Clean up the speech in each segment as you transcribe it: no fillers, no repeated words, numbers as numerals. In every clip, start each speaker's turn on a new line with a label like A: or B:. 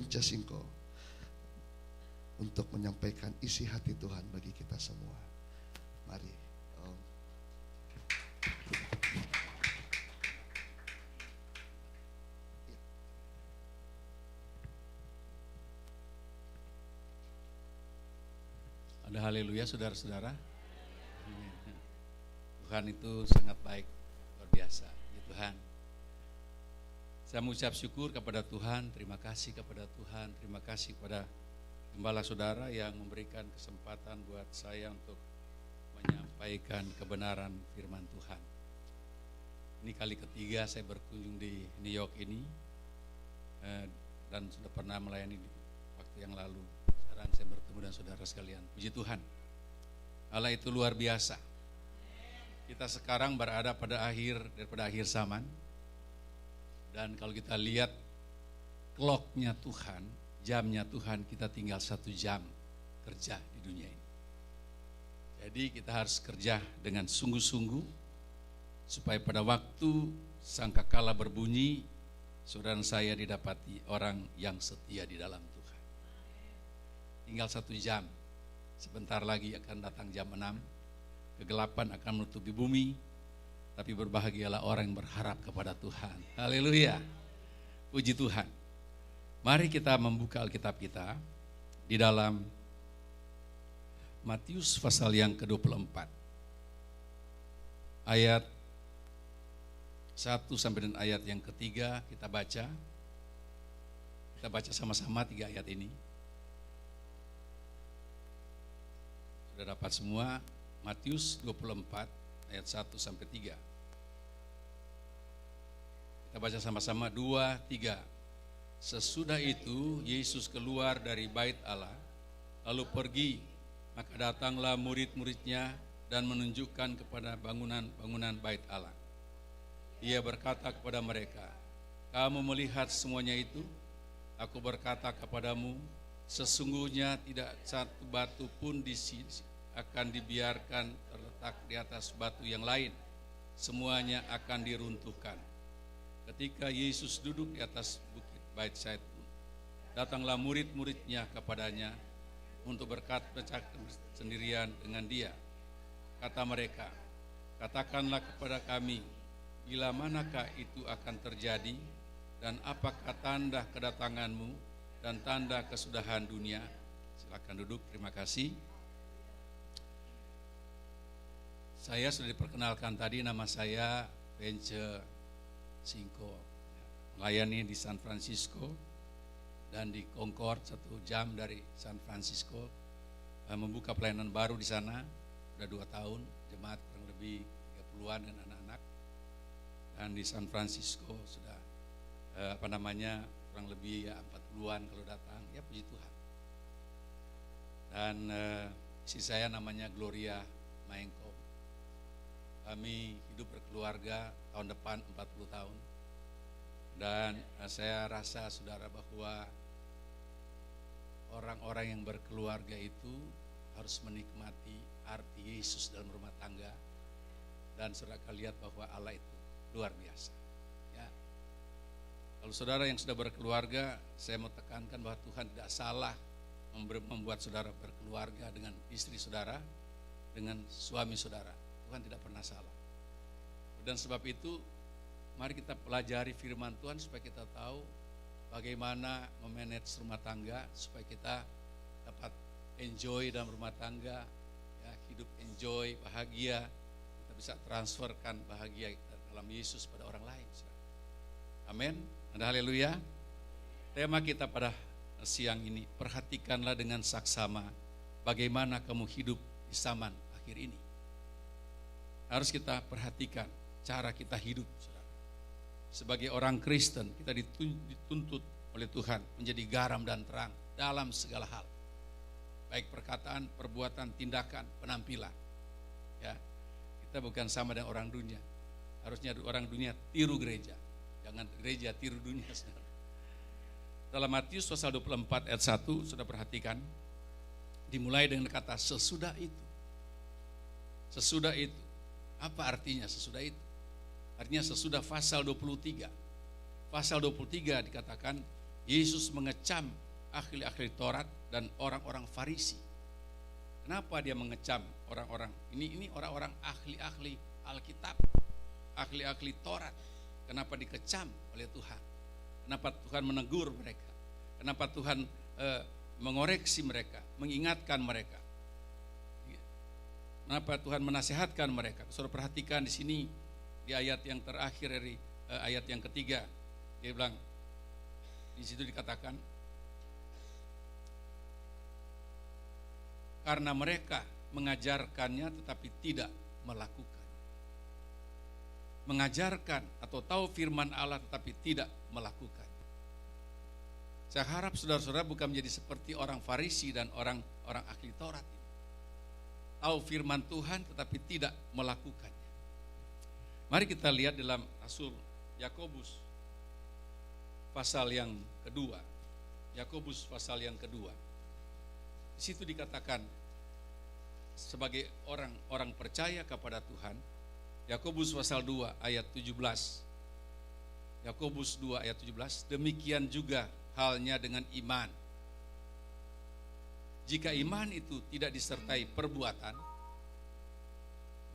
A: Jasingko untuk menyampaikan isi hati Tuhan bagi kita semua. Mari.
B: Ada haleluya saudara-saudara. Tuhan itu sangat baik, luar biasa. Ya Tuhan. Saya mengucap syukur kepada Tuhan, terima kasih kepada Tuhan, terima kasih kepada gembala saudara yang memberikan kesempatan buat saya untuk menyampaikan kebenaran firman Tuhan. Ini kali ketiga saya berkunjung di New York ini, dan sudah pernah melayani di waktu yang lalu. Sekarang saya bertemu dengan saudara sekalian. Puji Tuhan, Allah itu luar biasa. Kita sekarang berada pada akhir zaman. Dan kalau kita lihat clock-nya Tuhan, jamnya Tuhan, kita tinggal 1 jam kerja di dunia ini. Jadi kita harus kerja dengan sungguh-sungguh supaya pada waktu sangkakala berbunyi, saudara saya didapati orang yang setia di dalam Tuhan. Tinggal 1 jam, sebentar lagi akan datang jam 6, kegelapan akan menutupi bumi, tapi berbahagialah orang yang berharap kepada Tuhan. Haleluya, puji Tuhan. Mari kita membuka Alkitab kita di dalam Matius pasal yang ke-24, ayat 1 sampai dengan ayat yang ketiga. Kita baca sama-sama 3 ayat ini. Sudah dapat semua? Matius 24 ayat 1 sampai 3. Kita baca sama-sama 2, 3. Sesudah itu Yesus keluar dari bait Allah, lalu pergi, maka datanglah murid-muridnya dan menunjukkan kepada bangunan-bangunan bait Allah. Ia berkata kepada mereka, kamu melihat semuanya itu? Aku berkata kepadamu, sesungguhnya tidak satu batu pun di sini akan dibiarkan terletak di atas batu yang lain, semuanya akan diruntuhkan. Ketika Yesus duduk di atas bukit Bait Zaitun, datanglah murid-muridnya kepadanya untuk berkata sendirian dengan dia. Kata mereka, katakanlah kepada kami, bila manakah itu akan terjadi, dan apakah tanda kedatanganmu dan tanda kesudahan dunia? Silakan duduk, terima kasih. Saya sudah diperkenalkan tadi, nama saya Vence Singko, melayani di San Francisco dan di Concord 1 jam dari San Francisco, membuka pelayanan baru di sana, sudah 2 tahun, jemaat kurang lebih 30-an dengan anak-anak, dan di San Francisco sudah kurang lebih 40-an kalau datang, ya puji Tuhan. Dan istri saya namanya Gloria Maengko. Kami hidup berkeluarga tahun depan 40 tahun. Dan saya rasa saudara bahwa orang-orang yang berkeluarga itu harus menikmati arti Yesus dalam rumah tangga. Dan saudara akan lihat bahwa Allah itu luar biasa. Ya. Kalau saudara yang sudah berkeluarga, saya mau tekankan bahwa Tuhan tidak salah membuat saudara berkeluarga dengan istri saudara, dengan suami saudara. Tuhan tidak pernah salah. Dan sebab itu mari kita pelajari firman Tuhan supaya kita tahu bagaimana memanage rumah tangga, supaya kita dapat enjoy dalam rumah tangga, ya, hidup enjoy, bahagia. Kita bisa transferkan bahagia dalam Yesus pada orang lain. Amin. Ada haleluya. Tema kita pada siang ini, perhatikanlah dengan saksama bagaimana kamu hidup di zaman akhir ini. Harus kita perhatikan cara kita hidup, saudara. Sebagai orang Kristen, kita dituntut oleh Tuhan menjadi garam dan terang dalam segala hal, baik perkataan, perbuatan, tindakan, penampilan. Ya, kita bukan sama dengan orang dunia. Harusnya orang dunia tiru gereja, jangan gereja tiru dunia, saudara. Dalam Matius pasal 24 ayat 1, sudah perhatikan, dimulai dengan kata sesudah itu. Sesudah itu. Apa artinya sesudah itu? Artinya sesudah pasal 23. Pasal 23 dikatakan Yesus mengecam ahli-ahli Taurat dan orang-orang Farisi. Kenapa dia mengecam orang-orang ini orang-orang ahli-ahli Alkitab, ahli-ahli Taurat? Kenapa dikecam oleh Tuhan? Kenapa Tuhan menegur mereka? Kenapa Tuhan mengoreksi mereka, mengingatkan mereka? Kenapa Tuhan menasihatkan mereka? Saudara perhatikan di sini di ayat yang terakhir dari ayat yang ketiga, dia bilang di situ dikatakan, karena mereka mengajarkannya tetapi tidak melakukan. Mengajarkan atau tahu firman Allah tetapi tidak melakukan. Saya harap saudara-saudara bukan menjadi seperti orang Farisi dan orang ahli Taurat ini. Tahu firman Tuhan tetapi tidak melakukannya. Mari kita lihat dalam Rasul Yakobus pasal yang kedua. Yakobus pasal yang kedua. Di situ dikatakan sebagai orang-orang percaya kepada Tuhan. Yakobus pasal 2 ayat 17. Yakobus 2 ayat 17, demikian juga halnya dengan iman. Jika iman itu tidak disertai perbuatan,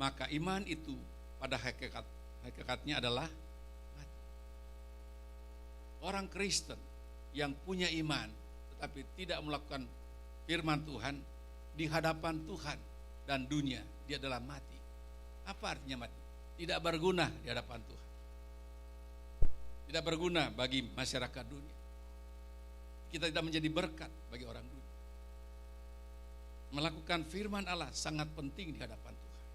B: maka iman itu pada hakikatnya adalah mati. Orang Kristen yang punya iman tetapi tidak melakukan firman Tuhan di hadapan Tuhan dan dunia, dia adalah mati. Apa artinya mati? Tidak berguna di hadapan Tuhan. Tidak berguna bagi masyarakat dunia. Kita tidak menjadi berkat bagi orang dunia. Melakukan firman Allah sangat penting di hadapan Tuhan.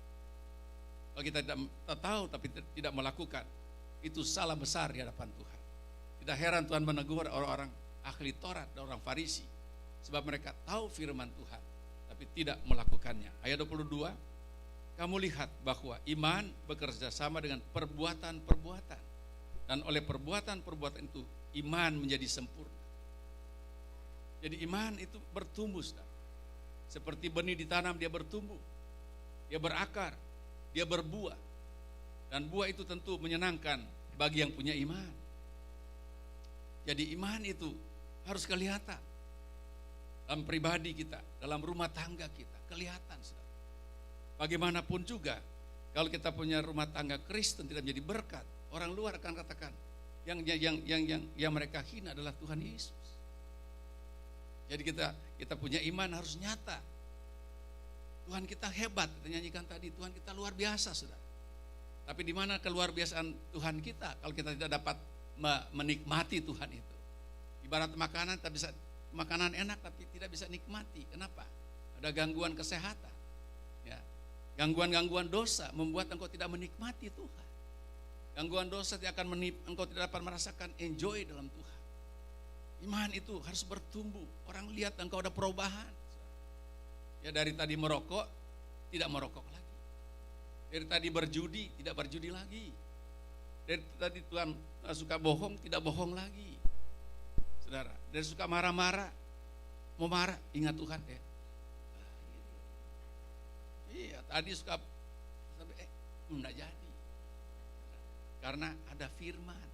B: Kalau kita tidak tahu tapi tidak melakukan, itu salah besar di hadapan Tuhan. Tidak heran Tuhan menegur orang-orang ahli Taurat dan orang Farisi, sebab mereka tahu firman Tuhan tapi tidak melakukannya. Ayat 22, kamu lihat bahwa iman bekerja sama dengan perbuatan-perbuatan, dan oleh perbuatan-perbuatan itu iman menjadi sempurna. Jadi iman itu bertumbuh, saudara. Seperti benih ditanam, dia bertumbuh, dia berakar, dia berbuah. Dan buah itu tentu menyenangkan bagi yang punya iman. Jadi iman itu harus kelihatan dalam pribadi kita, dalam rumah tangga kita, kelihatan, saudara. Bagaimanapun juga, kalau kita punya rumah tangga Kristen tidak menjadi berkat, orang luar akan katakan yang mereka hina adalah Tuhan Yesus. Jadi kita punya iman harus nyata. Tuhan kita hebat, kita nyanyikan tadi, Tuhan kita luar biasa, saudara. Tapi di mana keluar biasaan Tuhan kita kalau kita tidak dapat menikmati Tuhan itu? Ibarat makanan, kita bisa makanan enak tapi tidak bisa nikmati. Kenapa? Ada gangguan kesehatan. Ya. Gangguan-gangguan dosa membuat engkau tidak menikmati Tuhan. Gangguan dosa engkau tidak dapat merasakan enjoy dalam Tuhan. Iman itu harus bertumbuh. Orang lihat engkau ada perubahan. Ya, dari tadi merokok, tidak merokok lagi. Dari tadi berjudi, tidak berjudi lagi. Dari tadi Tuhan suka bohong, tidak bohong lagi. Saudara, dari suka marah-marah, mau marah, ingat Tuhan. Iya, tadi suka enggak jadi. Karena ada firman.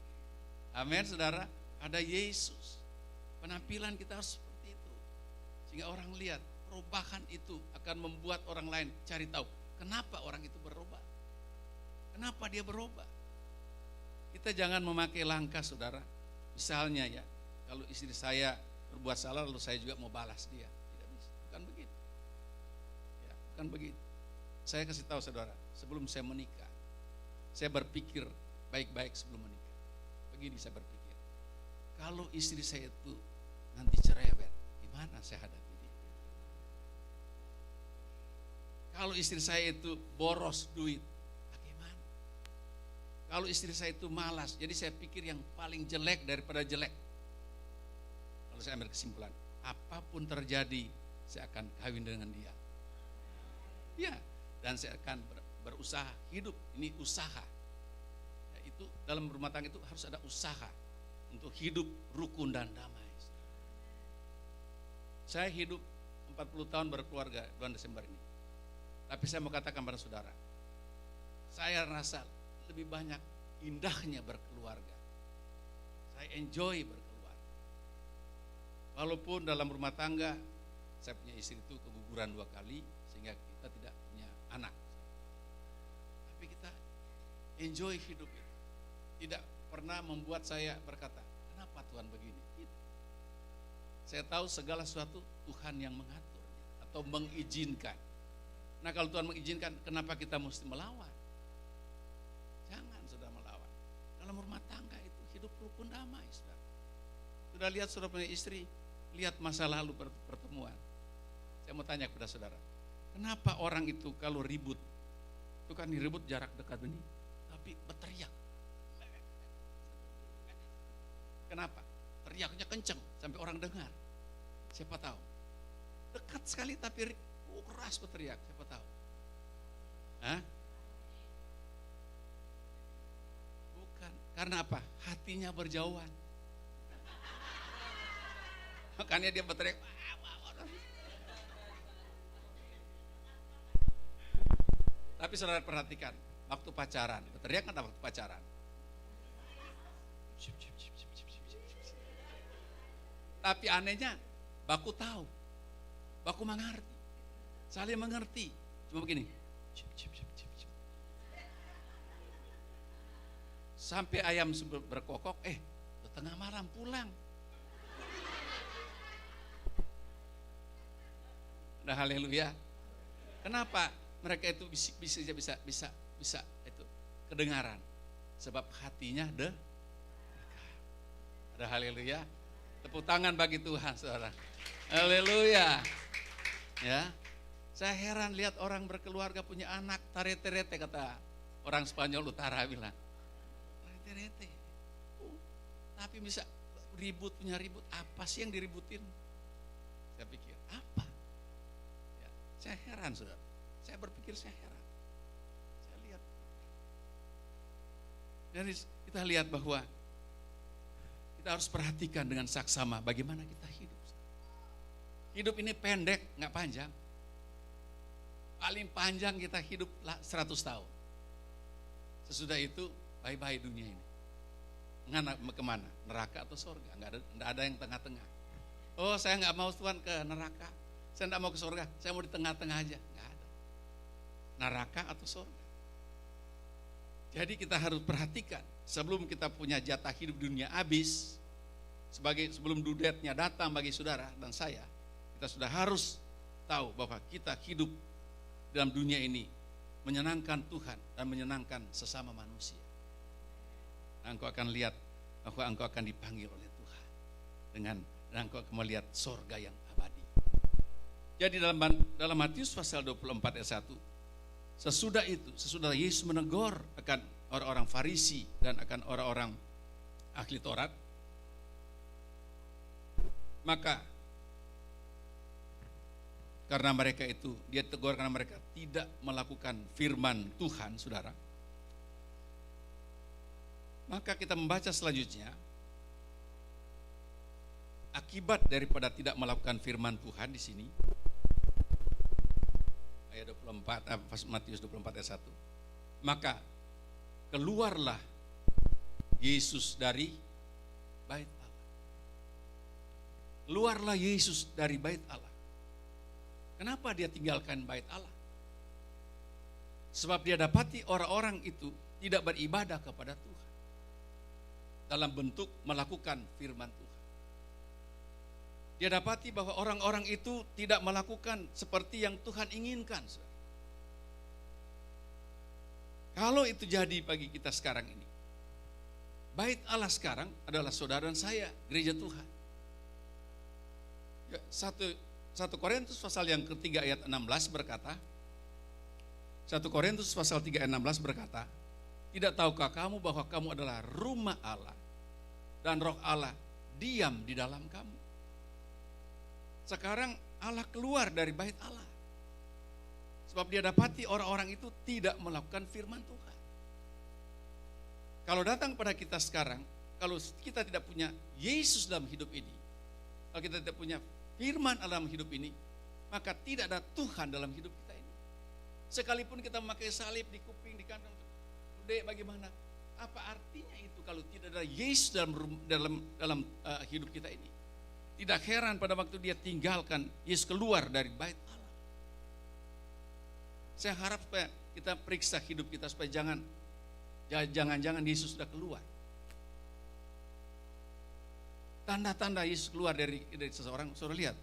B: Amin, saudara. Ada Yesus. Penampilan kita harus seperti itu. Sehingga orang lihat perubahan itu akan membuat orang lain cari tahu kenapa orang itu berubah. Kenapa dia berubah? Kita jangan memakai langkah, saudara. Misalnya ya, kalau istri saya berbuat salah lalu saya juga mau balas dia. Tidak bisa, bukan begitu. Ya, bukan begitu. Saya kasih tahu saudara, sebelum saya menikah, saya berpikir baik-baik sebelum menikah. Begini saya berpikir, kalau istri saya itu nanti cerewet, gimana saya hadapi dia? Kalau istri saya itu boros duit, bagaimana? Kalau istri saya itu malas, jadi saya pikir yang paling jelek daripada jelek. Lalu saya ambil kesimpulan, apapun terjadi, saya akan kawin dengan dia. Ya, dan saya akan berusaha hidup. Ini usaha. Ya, itu dalam rumah tangga itu harus ada usaha untuk hidup rukun dan damai. Saya hidup 40 tahun berkeluarga bulan Desember ini. Tapi saya mau katakan pada saudara, saya rasa lebih banyak indahnya berkeluarga. Saya enjoy berkeluarga. Walaupun dalam rumah tangga saya punya istri itu keguguran 2 kali sehingga kita tidak punya anak. Tapi kita enjoy hidup itu. Tidak pernah membuat saya berkata, kenapa Tuhan begini? Tidak. Saya tahu segala sesuatu Tuhan yang mengatur atau mengizinkan. Nah kalau Tuhan mengizinkan, kenapa kita mesti melawan? Jangan sudah melawan. Dalam rumah tangga itu hidup rukun damai. Sudah lihat saudara punya istri, lihat masa lalu pertemuan. Saya mau tanya kepada saudara, kenapa orang itu kalau ribut, itu kan ribut jarak dekat ini, tapi berteriak. Kenapa? Teriaknya kenceng sampai orang dengar. Siapa tahu? Dekat sekali tapi keras berteriak, siapa tahu? Hah? Bukan, karena apa? Hatinya berjauhan. Makanya dia berteriak. Tapi saudara perhatikan, waktu pacaran, berteriak kan waktu pacaran. Tapi anehnya, baku tahu, baku mengerti, saling mengerti. Cuma begini, sampai ayam berkokok, tengah malam pulang. Nah, haleluya. Kenapa mereka itu bisa itu kedengaran? Sebab hatinya dekat. Ada haleluya. Tepuk tangan bagi Tuhan, saudara. Haleluya. Ya, saya heran lihat orang berkeluarga punya anak tarete-rete, kata orang Spanyol Utara bilang. Tarete-rete. Tapi bisa punya ribut. Apa sih yang diributin? Saya pikir, apa? Ya, saya heran, saudara. Saya berpikir saya heran. Saya lihat. Dan kita lihat bahwa kita harus perhatikan dengan saksama bagaimana kita hidup. Hidup ini pendek, nggak panjang. Paling panjang kita hidup 100 tahun. Sesudah itu, bye-bye dunia ini. Kemana? Neraka atau surga? Nggak ada yang tengah-tengah. Oh, saya nggak mau Tuhan ke neraka. Saya nggak mau ke surga. Saya mau di tengah-tengah aja. Nggak ada. Neraka atau surga. Jadi kita harus perhatikan sebelum kita punya jatah hidup dunia habis, sebelum dudetnya datang bagi saudara dan saya, kita sudah harus tahu bahwa kita hidup dalam dunia ini menyenangkan Tuhan dan menyenangkan sesama manusia. Engkau akan lihat bahwa engkau akan dipanggil oleh Tuhan dan engkau akan melihat sorga yang abadi. Jadi dalam Matius pasal 24 ayat 1, sesudah Yesus menegur akan orang-orang Farisi dan akan orang-orang ahli Taurat, maka karena mereka itu, dia tegur karena mereka tidak melakukan firman Tuhan, saudara. Maka kita membaca selanjutnya, akibat daripada tidak melakukan firman Tuhan di sini, ayat 24, Matius 24 ayat 1. Maka keluarlah Yesus dari bait Allah. Keluarlah Yesus dari bait Allah. Kenapa dia tinggalkan bait Allah? Sebab dia dapati orang-orang itu tidak beribadah kepada Tuhan dalam bentuk melakukan firman Tuhan. Dia dapati bahwa orang-orang itu tidak melakukan seperti yang Tuhan inginkan. Kalau itu jadi bagi kita sekarang ini, bait Allah sekarang adalah saudara dan saya, gereja Tuhan. 1 Korintus pasal yang ketiga ayat 16 berkata, 1 Korintus pasal 3 ayat 16 berkata, tidak tahukah kamu bahwa kamu adalah rumah Allah dan roh Allah diam di dalam kamu. Sekarang Allah keluar dari bait Allah. Sebab dia dapati orang-orang itu tidak melakukan firman Tuhan. Kalau datang pada kita sekarang, kalau kita tidak punya Yesus dalam hidup ini, kalau kita tidak punya firman dalam hidup ini, maka tidak ada Tuhan dalam hidup kita ini. Sekalipun kita memakai salib di kuping, di kantong, bagaimana? Apa artinya itu kalau tidak ada Yesus dalam hidup kita ini? Tidak heran pada waktu dia tinggalkan, Yesus keluar dari bait Allah. Saya harap supaya kita periksa hidup kita supaya jangan-jangan Yesus sudah keluar. Tanda-tanda Yesus keluar dari seseorang, saudara lihat.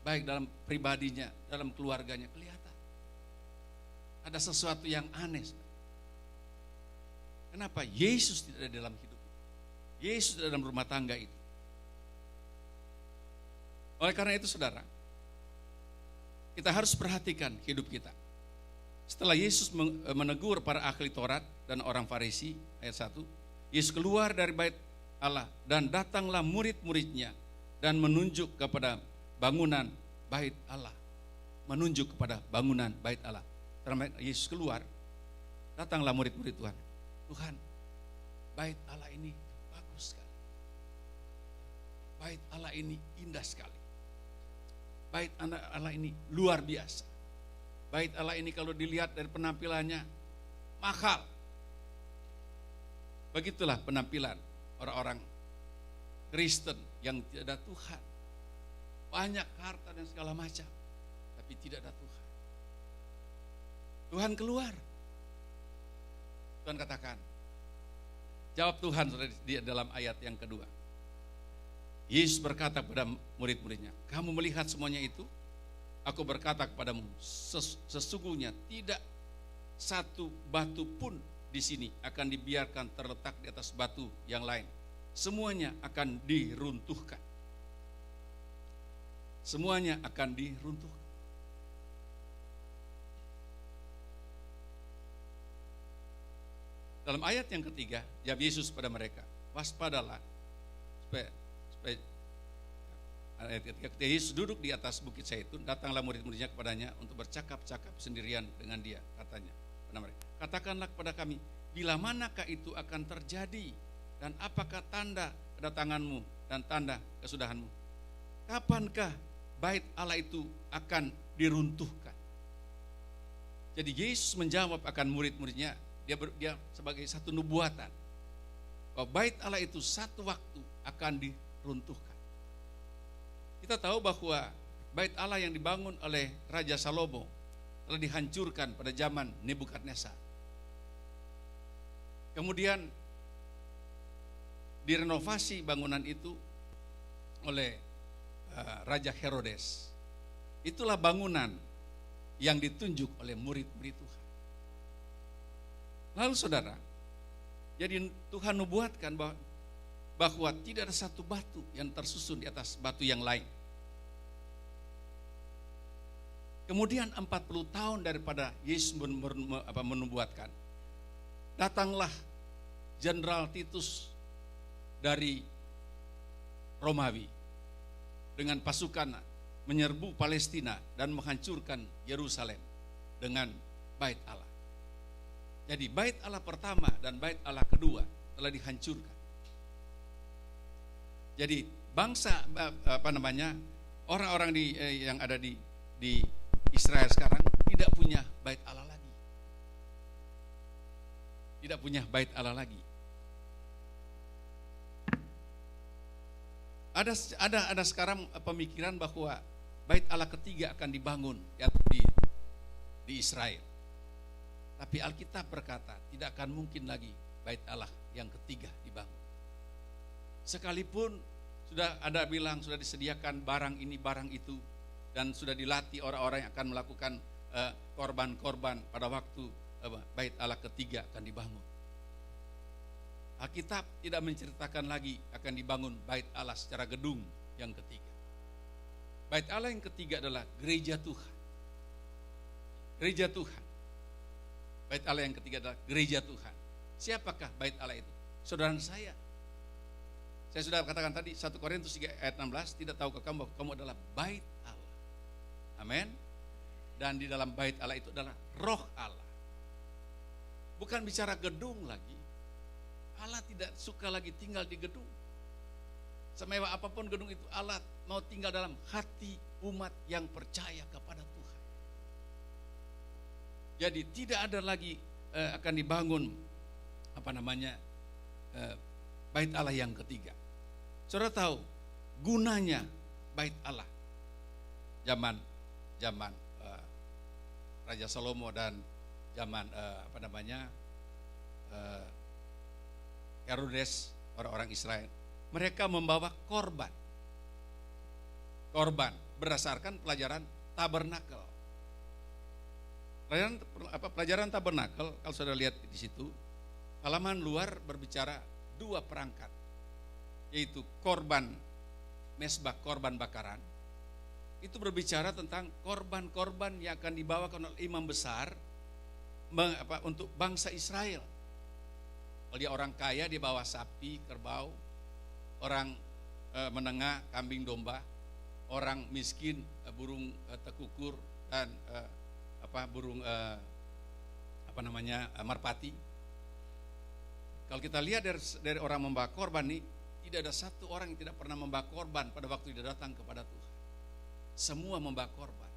B: Baik dalam pribadinya, dalam keluarganya, kelihatan. Ada sesuatu yang aneh. Kenapa? Yesus tidak ada dalam hidup. Yesus tidak dalam rumah tangga itu. Oleh karena itu saudara, kita harus perhatikan hidup kita. Setelah Yesus menegur para ahli Taurat dan orang Farisi, ayat 1, Yesus keluar dari bait Allah dan datanglah murid-muridnya dan menunjuk kepada bangunan bait Allah. Menunjuk kepada bangunan bait Allah. Setelah Yesus keluar, datanglah murid-murid Tuhan. Tuhan, bait Allah ini bagus sekali. Bait Allah ini indah sekali. Bait Allah ini luar biasa. Bait Allah ini kalau dilihat dari penampilannya mahal. Begitulah penampilan orang-orang Kristen yang tidak ada Tuhan. Banyak harta dan segala macam, tapi tidak ada Tuhan. Tuhan keluar. Tuhan katakan, jawab Tuhan di dalam ayat yang kedua. Yesus berkata kepada murid-muridnya, kamu melihat semuanya itu? Aku berkata kepadamu, sesungguhnya tidak satu batu pun di sini akan dibiarkan terletak di atas batu yang lain. Semuanya akan diruntuhkan. Semuanya akan diruntuhkan. Dalam ayat yang ketiga, jawab Yesus pada mereka, waspadalah supaya ayat ketika Yesus duduk di atas bukit Zaitun, datanglah murid-muridnya kepadanya untuk bercakap-cakap sendirian dengan dia, katanya kepada mereka, katakanlah kepada kami, bila manakah itu akan terjadi dan apakah tanda kedatanganmu dan tanda kesudahanmu? Kapankah bait Allah itu akan diruntuhkan? Jadi Yesus menjawab akan murid-muridnya, dia sebagai satu nubuatan bahwa bait Allah itu satu waktu akan diruntuhkan. Kita tahu bahwa bait Allah yang dibangun oleh Raja Salomo telah dihancurkan pada zaman Nebukadnezar. Kemudian direnovasi bangunan itu oleh Raja Herodes. Itulah bangunan yang ditunjuk oleh murid-murid Tuhan. Lalu saudara, jadi Tuhan nubuatkan bahwa tidak ada satu batu yang tersusun di atas batu yang lain. Kemudian 40 tahun daripada Yesus menubuatkan, datanglah Jenderal Titus dari Romawi dengan pasukan menyerbu Palestina dan menghancurkan Yerusalem dengan bait Allah. Jadi bait Allah pertama dan bait Allah kedua telah dihancurkan. Jadi bangsa orang-orang yang ada di Israel sekarang tidak punya bait Allah lagi. Tidak punya bait Allah lagi. Ada sekarang pemikiran bahwa bait Allah ketiga akan dibangun di Israel. Tapi Alkitab berkata tidak akan mungkin lagi bait Allah yang ketiga dibangun. Sekalipun sudah ada bilang sudah disediakan barang ini barang itu dan sudah dilatih orang-orang yang akan melakukan korban-korban pada waktu bait Allah ketiga akan dibangun. Alkitab tidak menceritakan lagi akan dibangun bait Allah secara gedung yang ketiga. Bait Allah yang ketiga adalah gereja Tuhan. Gereja Tuhan. Bait Allah yang ketiga adalah gereja Tuhan. Siapakah bait Allah itu? Saudara saya. Saya sudah katakan tadi 1 Korintus 3 ayat 16, tidak tahukah kamu bahwa kamu adalah bait Allah. Amin. Dan di dalam bait Allah itu adalah roh Allah. Bukan bicara gedung lagi. Allah tidak suka lagi tinggal di gedung. Semewah apapun gedung itu, Allah mau tinggal dalam hati umat yang percaya kepada Tuhan. Jadi tidak ada lagi akan dibangun bait Allah yang ketiga. Saudara tahu gunanya bait Allah. Zaman Raja Salomo dan zaman Herodes, orang-orang Israel, mereka membawa korban berdasarkan pelajaran tabernakel. Pelajaran tabernakel, kalau saudara lihat di situ, halaman luar berbicara 2 perangkat, yaitu korban mesbah, korban bakaran. Itu berbicara tentang korban-korban yang akan dibawakan oleh imam besar untuk bangsa Israel. Kalau dia orang kaya, dia bawa sapi, kerbau. Orang menengah, kambing domba. Orang miskin, burung tekukur dan burung merpati. Kalau kita lihat dari orang membawa korban ini, tidak ada satu orang yang tidak pernah membawa korban pada waktu dia datang kepada Tuhan. Semua membawa korban.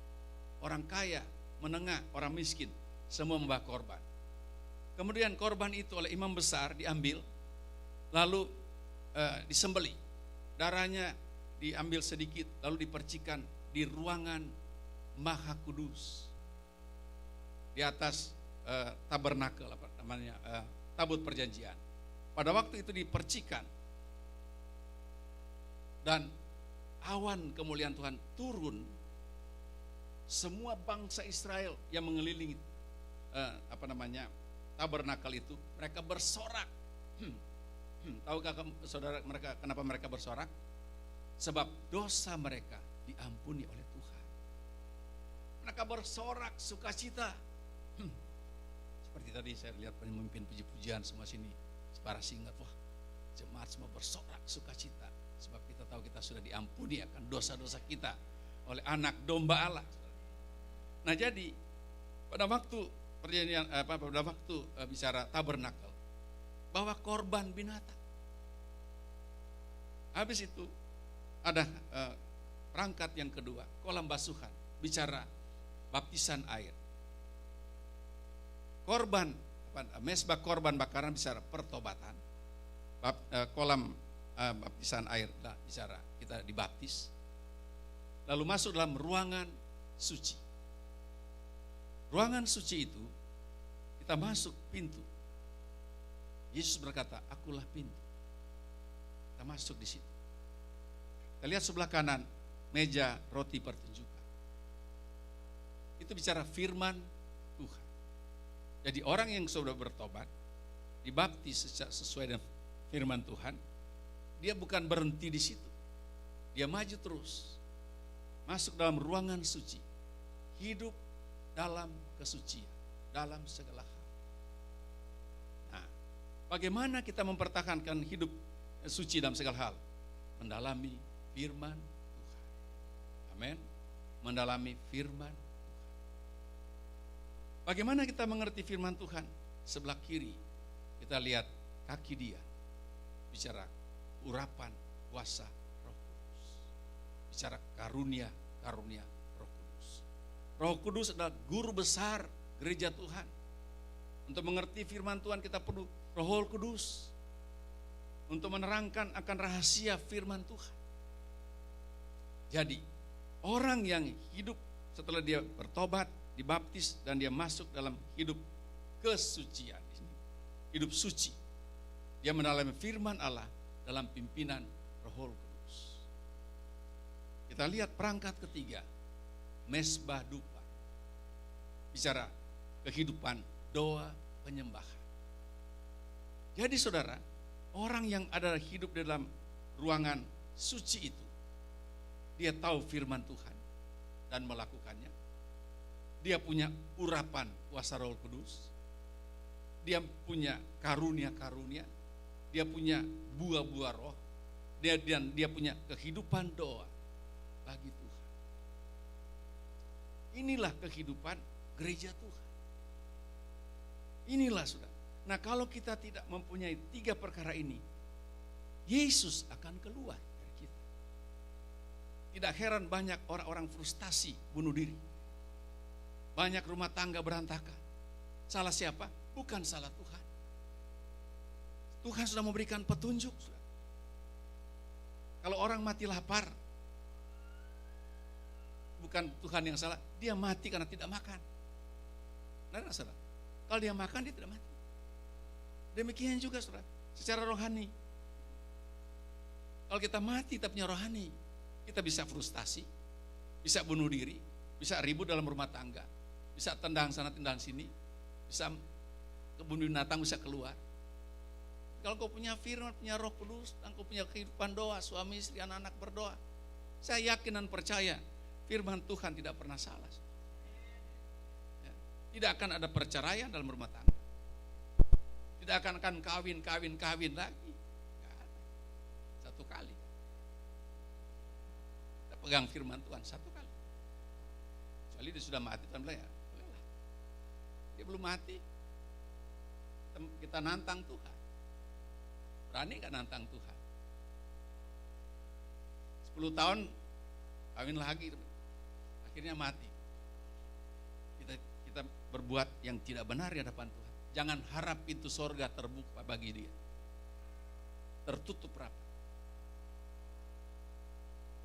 B: Orang kaya, menengah, orang miskin, semua membawa korban. Kemudian korban itu oleh imam besar diambil, lalu disembelih. Darahnya diambil sedikit, lalu dipercikan di ruangan Maha Kudus, di atas tabernakel, tabut perjanjian. Pada waktu itu dipercikan, dan awan kemuliaan Tuhan turun. Semua bangsa Israel yang mengelilingi tabernakel itu, mereka bersorak. Tahukah saudara kenapa mereka bersorak? Sebab dosa mereka diampuni oleh Tuhan. Mereka bersorak sukacita. Seperti tadi saya lihat pemimpin puji-pujian semua sini, para singat, wah, jemaat semua bersorak sukacita. Sebab kita tahu kita sudah diampuni akan dosa-dosa kita oleh anak domba Allah. Nah, jadi pada waktu perjanjian bicara tabernakel, bawa korban binatang. Habis itu ada perangkat yang kedua, kolam basuhan, bicara baptisan air. Korban mesbah korban bakaran bicara pertobatan. Kolam baptisan air bicara kita dibaptis, lalu masuk dalam ruangan suci. Ruangan suci itu kita masuk pintu. Yesus berkata, akulah pintu. Kita masuk di situ. Kita lihat sebelah kanan meja roti pertunjukan. Itu bicara firman Tuhan. Jadi orang yang sudah bertobat, dibaptis sesuai dengan firman Tuhan, dia bukan berhenti di situ. Dia maju terus. Masuk dalam ruangan suci. Hidup dalam kesucian, dalam segala hal. Nah, bagaimana kita mempertahankan hidup suci dalam segala hal? Mendalami firman Tuhan. Amin. Mendalami firman Tuhan. Bagaimana kita mengerti firman Tuhan? Sebelah kiri kita lihat kaki dia. Bicara urapan kuasa Roh Kudus. Bicara karunia Roh Kudus. Roh Kudus adalah guru besar gereja Tuhan. Untuk mengerti firman Tuhan kita perlu Roh Kudus untuk menerangkan akan rahasia firman Tuhan. Jadi orang yang hidup setelah dia bertobat, dibaptis, dan dia masuk dalam hidup kesucian, hidup suci, dia mendalami firman Allah dalam pimpinan Roh Kudus. Kita lihat perangkat ketiga, mesbah dupa, bicara kehidupan doa penyembahan. Jadi saudara, orang yang ada hidup dalam ruangan suci itu, dia tahu firman Tuhan dan melakukannya. Dia punya urapan kuasa Roh Kudus. Dia punya karunia-karunia. Dia punya buah-buah roh. Dan dia punya kehidupan doa bagi Tuhan. Inilah kehidupan gereja Tuhan. Inilah saudara. Nah, kalau kita tidak mempunyai 3 perkara ini, Yesus akan keluar dari kita. Tidak heran banyak orang-orang frustasi, bunuh diri. Banyak rumah tangga berantakan. Salah siapa? Bukan salah Tuhan. Tuhan sudah memberikan petunjuk. Kalau orang mati lapar, bukan Tuhan yang salah, dia mati karena tidak makan. Benar saudara? Kalau dia makan, dia tidak mati. Demikian juga saudara, secara rohani. Kalau kita mati tapi punya rohani, kita bisa frustasi, bisa bunuh diri, bisa ribut dalam rumah tangga, bisa tendang sana tendang sini, bisa kebun binatang bisa keluar. Kalau kau punya firman, punya Roh Kudus, dan kau punya kehidupan doa, suami istri anak-anak berdoa, saya yakin dan percaya firman Tuhan tidak pernah salah. Ya. Tidak akan ada perceraian dalam rumah tangga. Tidak akan kawin lagi. Nggak ada. Satu kali. Kita pegang firman Tuhan satu kali. Kecuali dia sudah mati, Tuhan bilang ya, bolehlah. Dia belum mati, kita nantang Tuhan. Berani gak nantang Tuhan? 10 tahun kawin lagi, akhirnya mati. Kita berbuat yang tidak benar di hadapan Tuhan. Jangan harap pintu sorga terbuka bagi dia. Tertutup rapat.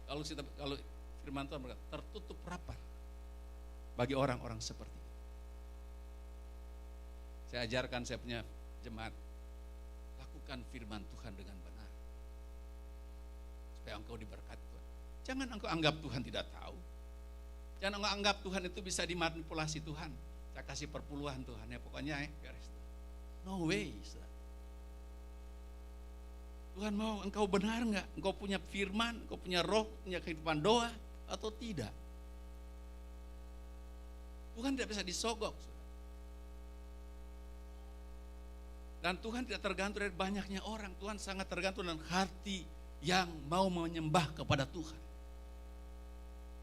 B: Kalau firman Tuhan berkata, tertutup rapat bagi orang-orang seperti itu. Saya ajarkan saya punya jemaat, lakukan firman Tuhan dengan benar supaya engkau diberkati Tuhan. Jangan engkau anggap Tuhan tidak tahu. Jangan engkau anggap Tuhan itu bisa dimanipulasi Tuhan. Saya kasih perpuluhan Tuhan ya, pokoknya beres. No way. Tuhan mau engkau benar enggak? Engkau punya firman, engkau punya roh, punya kehidupan doa atau tidak? Tuhan tidak bisa disogok. Dan Tuhan tidak tergantung dari banyaknya orang. Tuhan sangat tergantung dengan hati yang mau menyembah kepada Tuhan.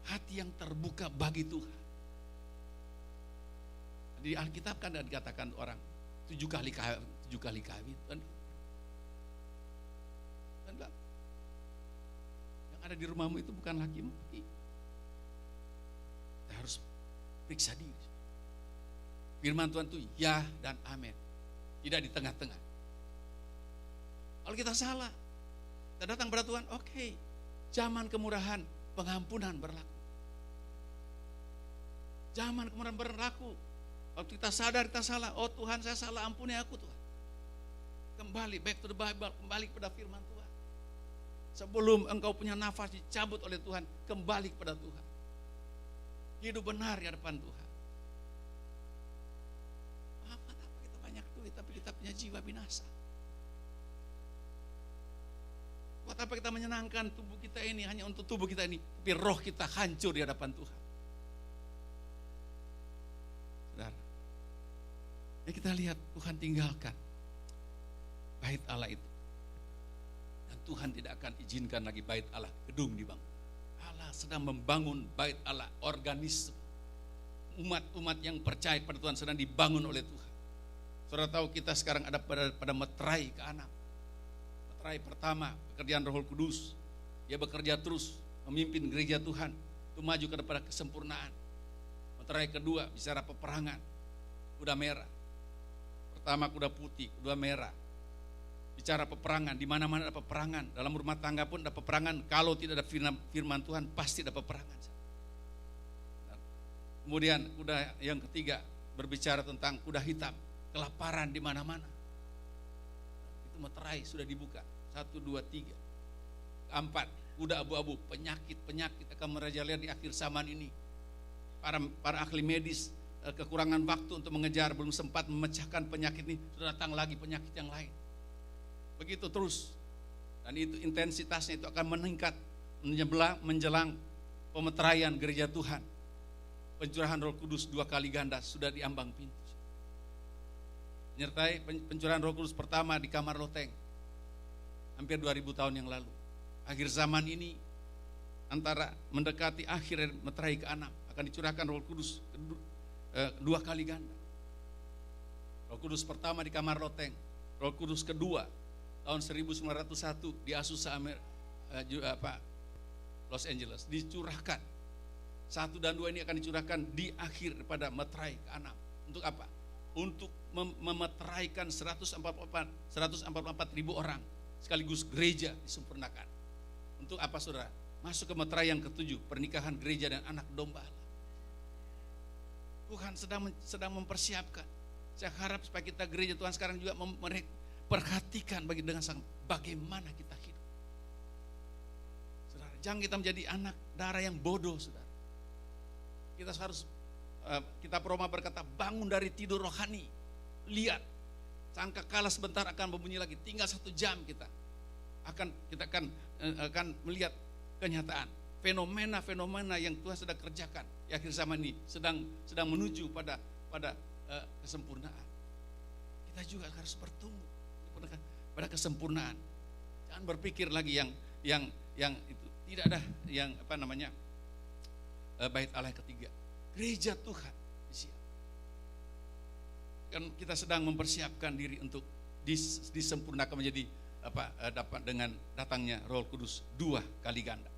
B: Hati yang terbuka bagi Tuhan. Di Alkitab kan dikatakan orang 7 kali kawin. Tuhan bilang, yang ada di rumahmu itu bukan lakimu. Kita harus periksa diri. Firman Tuhan itu ya dan amin. Tidak di tengah-tengah. Kalau kita salah, kita datang pada Tuhan, oke, zaman kemurahan, pengampunan berlaku. Zaman kemurahan berlaku. Kalau kita sadar kita salah, oh Tuhan saya salah, ampuni aku Tuhan. Kembali, back to the Bible, kembali kepada firman Tuhan. Sebelum engkau punya nafas dicabut oleh Tuhan, kembali kepada Tuhan. Hidup benar di hadapan Tuhan. Tapi kita punya jiwa binasa. Buat apa kita menyenangkan tubuh kita ini hanya untuk tubuh kita ini, tapi roh kita hancur di hadapan Tuhan. Saudara, ya kita lihat Tuhan tinggalkan bait Allah itu. Dan Tuhan tidak akan izinkan lagi bait Allah gedung dibangun. Allah sedang membangun bait Allah, organisme. Umat-umat yang percaya pada Tuhan sedang dibangun oleh Tuhan. Saudara tahu kita sekarang ada pada meterai ke-6. Meterai pertama, pekerjaan Roh Kudus. Dia bekerja terus, memimpin gereja Tuhan, itu maju kepada kesempurnaan. Meterai kedua, bicara peperangan, kuda merah. Pertama kuda putih, kuda merah. Bicara peperangan, di mana-mana ada peperangan. Dalam rumah tangga pun ada peperangan. Kalau tidak ada firman Tuhan, pasti ada peperangan. Kemudian kuda yang ketiga, berbicara tentang kuda hitam. Kelaparan di mana-mana. Itu meterai sudah dibuka. 1, 2, 3. 4, kuda abu-abu, penyakit akan merajalela di akhir zaman ini. Para ahli medis kekurangan waktu untuk mengejar, belum sempat memecahkan penyakit ini, sudah datang lagi penyakit yang lain. Begitu terus. Dan itu intensitasnya itu akan meningkat menjelang pemeteraian gereja Tuhan. Pencurahan Roh Kudus 2 kali ganda sudah di ambang pintu. Menyertai pencurahan Roh Kudus pertama di Kamar Loteng hampir 2000 tahun yang lalu. Akhir zaman ini antara mendekati akhir meterai ke-6 akan dicurahkan Roh Kudus 2 kali ganda. Roh Kudus pertama di Kamar Loteng, Roh Kudus kedua tahun 1901 di Azusa Los Angeles dicurahkan. 1 dan 2 ini akan dicurahkan di akhir pada meterai ke-6. Untuk apa? Untuk memeteraikan 144 ribu orang sekaligus gereja disempurnakan. Untuk apa saudara? Masuk ke meterai yang ketujuh, pernikahan gereja dan anak domba Allah. Tuhan sedang mempersiapkan. Saya harap supaya kita gereja Tuhan sekarang juga perhatikan bagaimana kita hidup. Saudara, jangan kita menjadi anak darah yang bodoh, saudara. Kita harus, kita Roma berkata, bangun dari tidur rohani. Lihat, sangkakala sebentar akan berbunyi lagi. Tinggal 1 jam kita akan melihat kenyataan. Fenomena-fenomena yang Tuhan sedang kerjakan di akhir zaman ini sedang menuju pada kesempurnaan. Kita juga harus bertumbuh pada kesempurnaan. Jangan berpikir lagi yang itu tidak ada yang bait Allah yang ketiga. Gereja Tuhan disiap. Kan kita sedang mempersiapkan diri untuk disempurnakan menjadi dapat dengan datangnya Roh Kudus 2 kali ganda.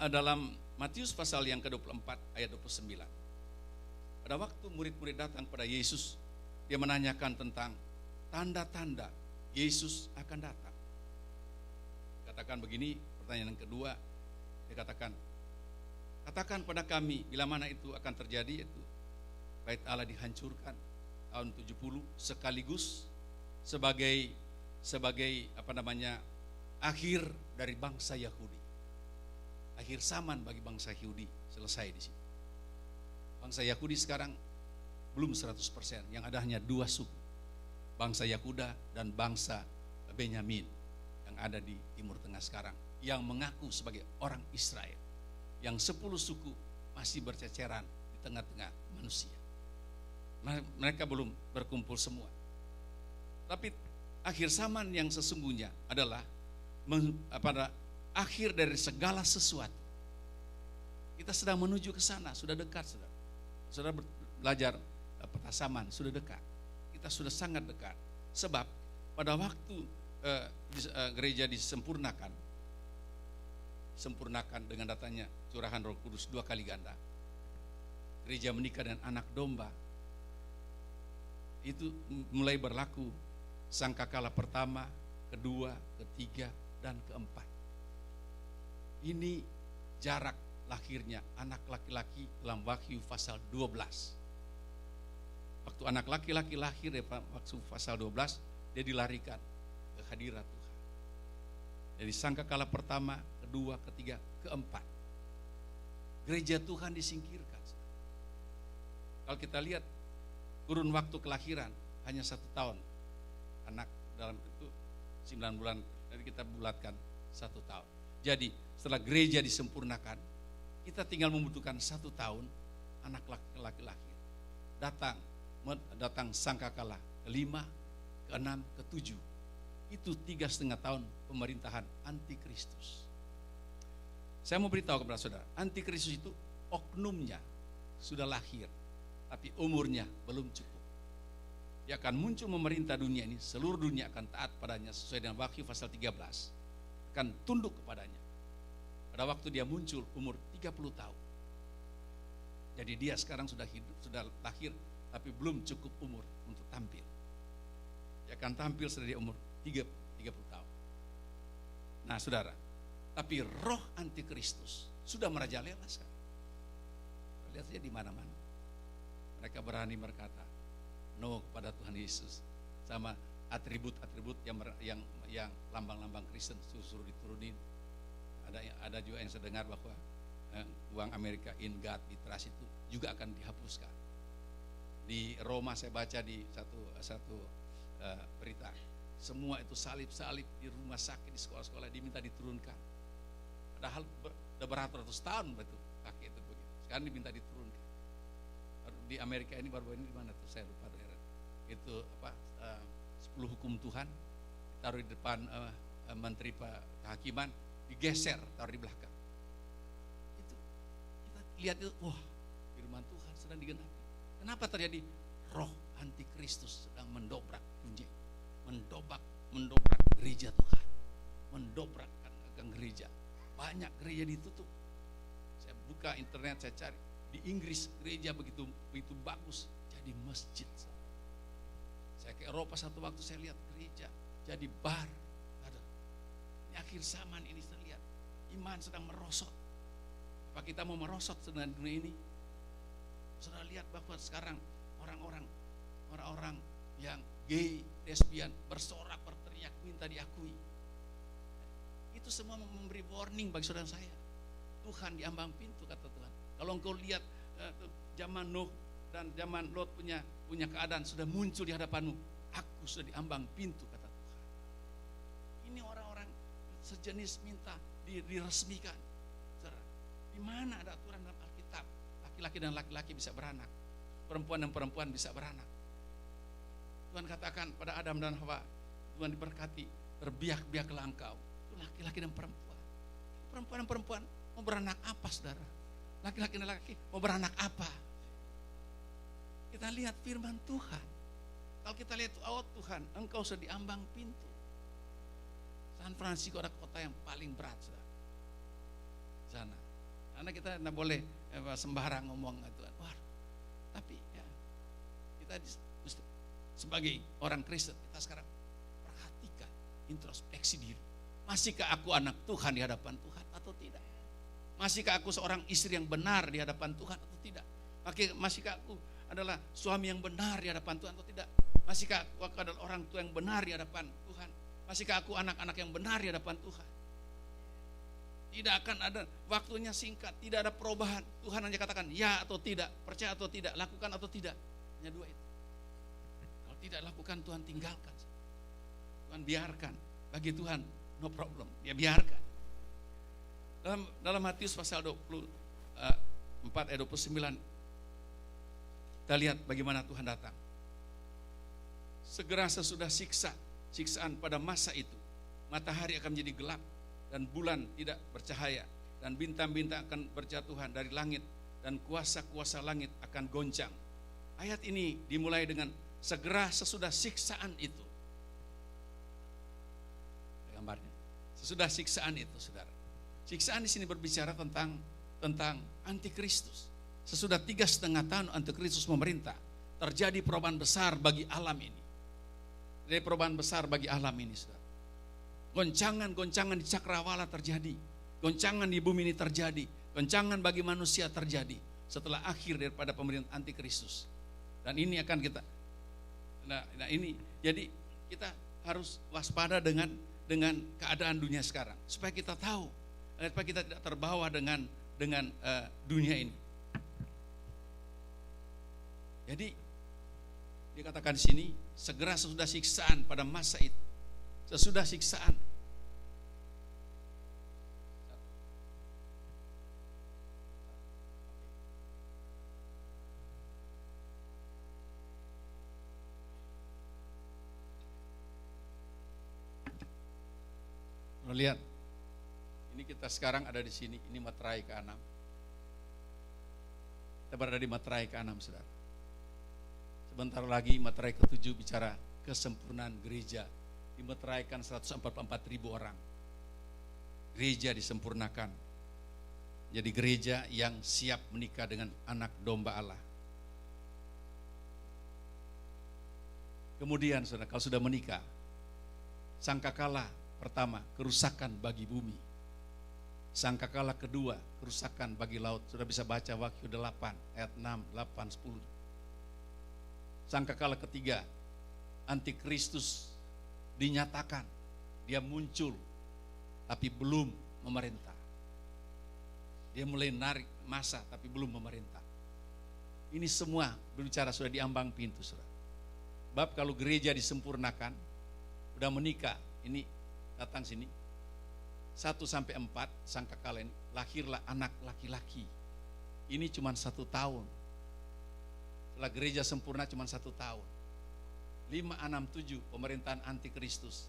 B: Dalam Matius pasal yang ke-24 ayat 29. Pada waktu murid-murid datang pada Yesus, dia menanyakan tentang tanda-tanda Yesus akan datang. Katakan begini, pertanyaan yang kedua, dia katakan pada kami bila mana itu akan terjadi, yaitu bait Allah dihancurkan tahun 70 sekaligus sebagai akhir dari bangsa Yahudi. Akhir zaman bagi bangsa Yahudi selesai di sini. Bangsa Yahudi sekarang belum 100%, yang ada hanya 2 suku. Bangsa Yahuda dan bangsa Benyamin yang ada di Timur Tengah sekarang, yang mengaku sebagai orang Israel. Yang 10 suku masih berceceran di tengah-tengah manusia. Mereka belum berkumpul semua. Tapi akhir zaman yang sesungguhnya adalah pada akhir dari segala sesuatu. Kita sedang menuju ke sana, sudah dekat, saudara. Saudara belajar peta zaman, sudah dekat. Kita sudah sangat dekat. Sebab pada waktu gereja disempurnakan dengan datangnya curahan Roh Kudus 2 kali ganda. Gereja menikah dengan anak domba. Itu mulai berlaku sangkakala pertama, kedua, ketiga, dan keempat. Ini jarak lahirnya anak laki-laki dalam Wahyu pasal 12. Waktu anak laki-laki lahir waktu pasal 12, dia dilarikan ke hadirat Tuhan. Jadi sangkakala pertama, kedua, ketiga, keempat. Gereja Tuhan disingkirkan. Kalau kita lihat kurun waktu kelahiran hanya 1 tahun. Anak dalam itu 9 bulan, jadi kita bulatkan 1 tahun. Jadi setelah gereja disempurnakan, kita tinggal membutuhkan 1 tahun anak laki-laki lahir. Datang sangkakala ke-5, ke-6, ke-7. Itu 3,5 tahun pemerintahan antikristus. Saya mau beritahu kepada saudara, antikristus itu oknumnya sudah lahir, tapi umurnya belum cukup. Dia akan muncul memerintah dunia ini, seluruh dunia akan taat padanya sesuai dengan Wahyu pasal 13. Akan tunduk kepadanya. Pada waktu dia muncul umur 30 tahun. Jadi dia sekarang sudah lahir, tapi belum cukup umur untuk tampil. Dia akan tampil setelah dia umur 30 tahun. Nah saudara, tapi roh antikristus sudah merajalela sekarang. Lihat saja di mana-mana. Mereka berani berkata no kepada Tuhan Yesus, sama atribut-atribut yang lambang-lambang Kristen suruh diturunin. Ada juga yang saya dengar bahwa uang Amerika in God di trust itu juga akan dihapuskan. Di Roma saya baca di satu berita, semua itu salib-salib di rumah sakit, di sekolah-sekolah diminta diturunkan. Padahal udah beratus-ratus tahun betul pakai itu begitu. Sekarang diminta diturunkan. Di Amerika ini baru ini di mana tuh saya lupa daerah. Itu 10 hukum Tuhan taruh di depan menteri kehakiman, digeser taruh di belakang. Itu kita lihat itu, wah, firman Tuhan sedang digenapi. Kenapa terjadi? Roh antikristus sedang mendobrak dunia, mendobrak gereja Tuhan, mendobrakkan gereja. Banyak gereja ditutup. Saya buka internet, saya cari di Inggris gereja begitu bagus jadi masjid. Saya ke Eropa satu waktu, saya lihat gereja jadi bar. Ini akhir zaman ini kita lihat iman sedang merosot. Apa kita mau merosot dengan dunia ini? Saudara lihat bahwa sekarang orang-orang yang gay, lesbian, bersorak, berteriak, minta diakui. Itu semua memberi warning bagi saudara saya. Tuhan di ambang pintu, kata Tuhan. Kalau engkau lihat zaman Nuh dan zaman Lot punya keadaan sudah muncul di hadapanmu, aku sudah di ambang pintu, kata Tuhan. Ini orang-orang sejenis minta diresmikan. Saudara, di mana ada aturan dalam Alkitab? Laki-laki dan laki-laki bisa beranak, perempuan dan perempuan bisa beranak. Tuhan katakan pada Adam dan Hawa, Tuhan diberkati, berbiak-biaklah engkau. Itu laki-laki dan perempuan. Perempuan dan perempuan mau beranak apa, saudara? Laki-laki dan laki mau beranak apa? Kita lihat firman Tuhan. Kalau kita lihat, oh Tuhan, engkau sudah di ambang pintu. San Francisco adalah kota yang paling berat, saudara. Sana. Karena kita tidak boleh sembarang ngomong Tuhan. Wah, tapi ya, kita sebagai orang Kristen, kita sekarang perhatikan, introspeksi diri. Masihkah aku anak Tuhan di hadapan Tuhan atau tidak? Masihkah aku seorang istri yang benar di hadapan Tuhan atau tidak? Masihkah aku adalah suami yang benar di hadapan Tuhan atau tidak? Masihkah aku adalah orang tua yang benar di hadapan Tuhan? Masihkah aku anak-anak yang benar di hadapan Tuhan? Tidak akan ada, waktunya singkat, tidak ada perubahan. Tuhan hanya katakan ya atau tidak, percaya atau tidak, lakukan atau tidak. Hanya dua itu. Kalau tidak lakukan, Tuhan tinggalkan. Tuhan biarkan. Bagi Tuhan no problem, dia biarkan. Dalam Matius pasal 24 ayat 29, kita lihat bagaimana Tuhan datang. Segera sesudah siksaan pada masa itu, matahari akan menjadi gelap dan bulan tidak bercahaya dan bintang-bintang akan berjatuhan dari langit dan kuasa-kuasa langit akan goncang. Ayat ini dimulai dengan segera sesudah siksaan itu. Gambarnya. Sesudah siksaan itu, saudara. Siksaan di sini berbicara tentang antikristus. Sesudah 3,5 tahun antikristus memerintah, terjadi perubahan besar bagi alam ini. Jadi perubahan besar bagi alam ini, saudara. Goncangan-goncangan di cakrawala terjadi. Goncangan di bumi ini terjadi. Goncangan bagi manusia terjadi setelah akhir daripada pemerintahan antikristus. Dan ini akan kita, nah ini, jadi kita harus waspada dengan keadaan dunia sekarang. Supaya kita tahu, supaya kita tidak terbawa dengan dunia ini. Jadi dikatakan di sini segera sesudah siksaan pada masa itu. Sesudah siksaan. Lihat. Ini kita sekarang ada di sini, ini materai ke-6. Kita berada di materai ke-6, saudara. Sebentar lagi materai ke-7 bicara kesempurnaan gereja. Dimeteraikan 144.000 orang. Gereja disempurnakan. Jadi gereja yang siap menikah dengan anak domba Allah. Kemudian saudara, kalau sudah menikah, sangkakala pertama, kerusakan bagi bumi. Sangkakala kedua, kerusakan bagi laut. Sudah bisa baca Wahyu 8 ayat 6, 8, 10. Sangkakala ketiga, antikristus dinyatakan, dia muncul tapi belum memerintah. Dia mulai narik masa tapi belum memerintah. Ini semua berbicara sudah di ambang pintu, saudara. Bab kalau gereja disempurnakan, sudah menikah, ini datang sini 1-4 sangkakala ini, lahirlah anak laki-laki. Ini cuma 1 tahun. Setelah gereja sempurna cuma 1 tahun. 5, 6, 7 pemerintahan antikristus.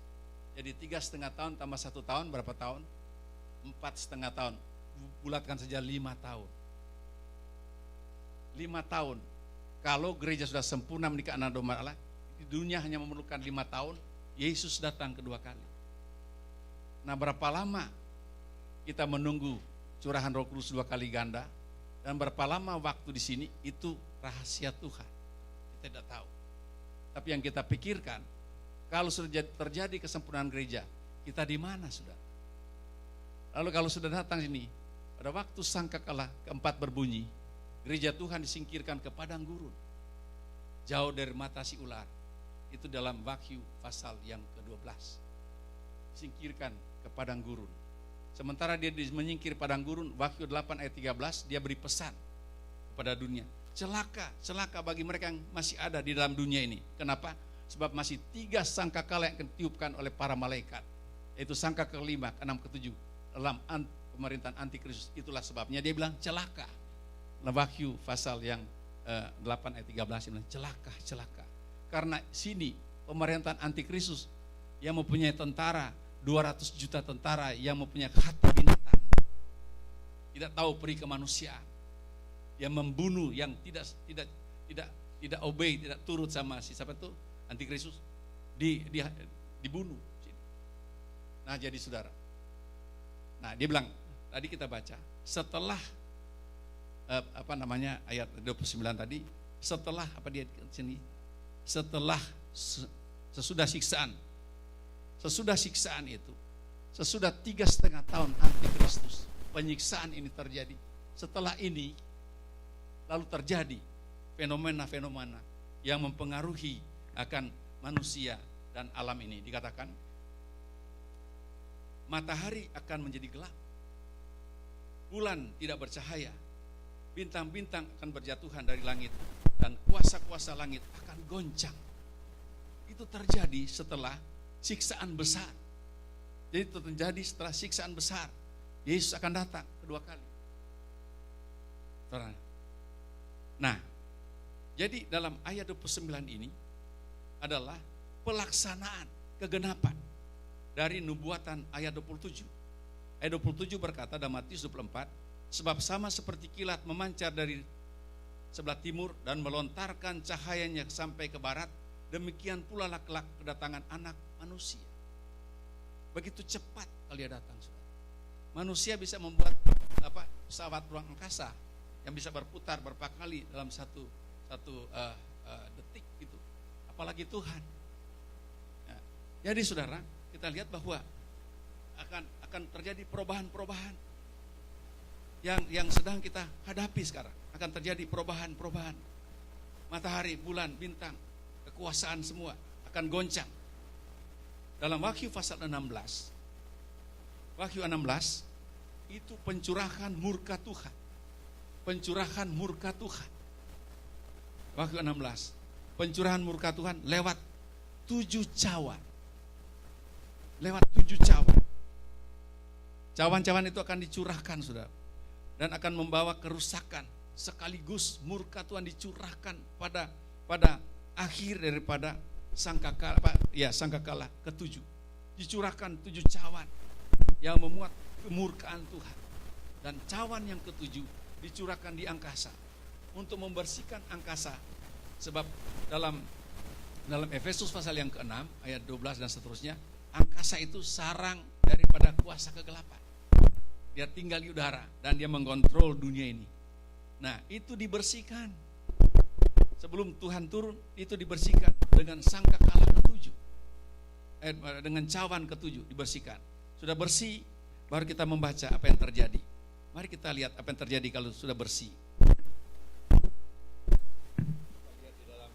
B: Jadi 3,5 tahun tambah 1 tahun berapa tahun? 4,5 tahun. Bulatkan saja 5 tahun. 5 tahun. Kalau gereja sudah sempurna menikah anak domba Allah, di dunia hanya memerlukan 5 tahun, Yesus datang kedua kali. Nah, berapa lama kita menunggu curahan Roh Kudus 2 kali ganda, dan berapa lama waktu di sini, itu rahasia Tuhan. Kita tidak tahu. Tapi yang kita pikirkan, kalau sudah terjadi kesempurnaan gereja, kita di mana sudah? Lalu kalau sudah datang sini, pada waktu sangkakala keempat berbunyi, gereja Tuhan disingkirkan ke padang gurun, jauh dari mata si ular. Itu dalam Wahyu pasal yang ke-12. Disingkirkan ke padang gurun. Sementara dia menyingkir padang gurun, Wahyu 8 ayat 13, dia beri pesan kepada dunia. Celaka bagi mereka yang masih ada di dalam dunia ini. Kenapa? Sebab masih 3 sangkakala yang akan ditiupkan oleh para malaikat. Yaitu sangka kelima, ke-6, ke-7 dalam pemerintahan antikristus. Itulah sebabnya dia bilang celaka. Wahyu pasal yang 8 ayat 13 dia bilang celaka. Karena sini pemerintahan antikristus yang mempunyai tentara 200 juta tentara yang mempunyai hati binatang, tidak tahu peri kemanusiaan, yang membunuh, yang tidak obey, tidak turut sama si siapa itu antikristus, dibunuh. Nah jadi saudara, nah dia bilang tadi kita baca setelah ayat 29 tadi, setelah apa dia sini, setelah sesudah siksaan itu, sesudah 3,5 tahun antikristus, penyiksaan ini terjadi. Setelah ini lalu terjadi fenomena-fenomena yang mempengaruhi akan manusia dan alam ini. Dikatakan matahari akan menjadi gelap, bulan tidak bercahaya, bintang-bintang akan berjatuhan dari langit, dan kuasa-kuasa langit akan goncang. Itu terjadi setelah siksaan besar. Jadi itu terjadi setelah siksaan besar. Yesus akan datang kedua kali. Nah, jadi dalam ayat 29 ini adalah pelaksanaan kegenapan dari nubuatan ayat 27. Ayat 27 berkata dalam Matius 24, sebab sama seperti kilat memancar dari sebelah timur dan melontarkan cahayanya sampai ke barat, demikian pula kelak kedatangan Anak Manusia. Begitu cepat kalau dia datang, saudara. Manusia bisa membuat pesawat ruang angkasa yang bisa berputar berapa kali dalam satu detik gitu. Apalagi Tuhan. Ya. Jadi saudara, kita lihat bahwa akan terjadi perubahan-perubahan yang sedang kita hadapi sekarang. Akan terjadi perubahan-perubahan. Matahari, bulan, bintang, kekuasaan semua akan goncang. Dalam Wahyu pasal 16, Wahyu 16 itu pencurahan murka Tuhan. Pencurahan murka Tuhan. Wahyu 16, pencurahan murka Tuhan lewat 7 cawan. Lewat 7 cawan. Cawan-cawan itu akan dicurahkan, saudara, dan akan membawa kerusakan, sekaligus murka Tuhan dicurahkan pada akhir daripada sangkakala ke-7. Dicurahkan 7 cawan yang memuat kemurkaan Tuhan. Dan cawan yang ke-7 dicurahkan di angkasa untuk membersihkan angkasa. Sebab dalam Efesus pasal yang ke-6 ayat 12 dan seterusnya, angkasa itu sarang daripada kuasa kegelapan. Dia tinggal di udara dan dia mengontrol dunia ini. Nah, itu dibersihkan. Sebelum Tuhan turun, itu dibersihkan dengan sangkakala ke-7. Dengan cawan ke-7 dibersihkan. Sudah bersih, baru kita membaca apa yang terjadi. Mari kita lihat apa yang terjadi kalau sudah bersih. Kita lihat di dalam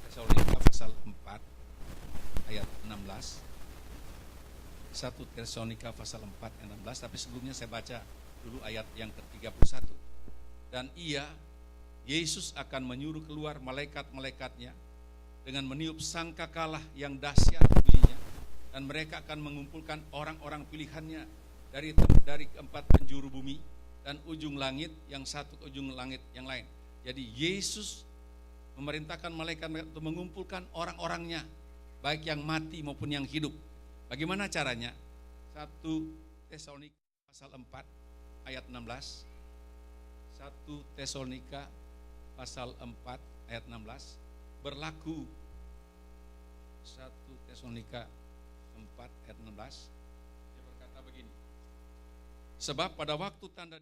B: Tesalonika pasal 4 ayat 16. 1 Tesalonika pasal 4 ayat 16, tapi sebelumnya saya baca dulu ayat yang ke-31. Dan Yesus akan menyuruh keluar malaikat-malaikatnya dengan meniup sangkakala yang dahsyat bunyinya, dan mereka akan mengumpulkan orang-orang pilihannya dari keempat penjuru bumi dan ujung langit yang satu ke ujung langit yang lain. Jadi Yesus memerintahkan malaikat untuk mengumpulkan orang-orangnya, baik yang mati maupun yang hidup. Bagaimana caranya? 1 Tesalonika pasal 4 ayat 16. 1 Tesalonika pasal 4 ayat 16 berlaku. 1 Tesalonika 4 ayat 16, dia berkata begini, sebab pada waktu tanda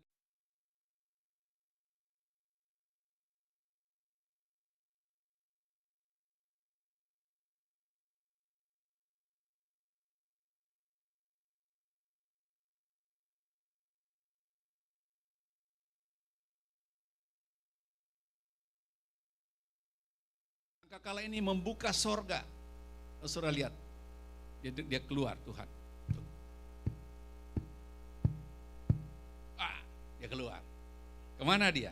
B: Maka kala ini membuka sorga. Saudara lihat, dia keluar Tuhan. Dia keluar. Kemana dia?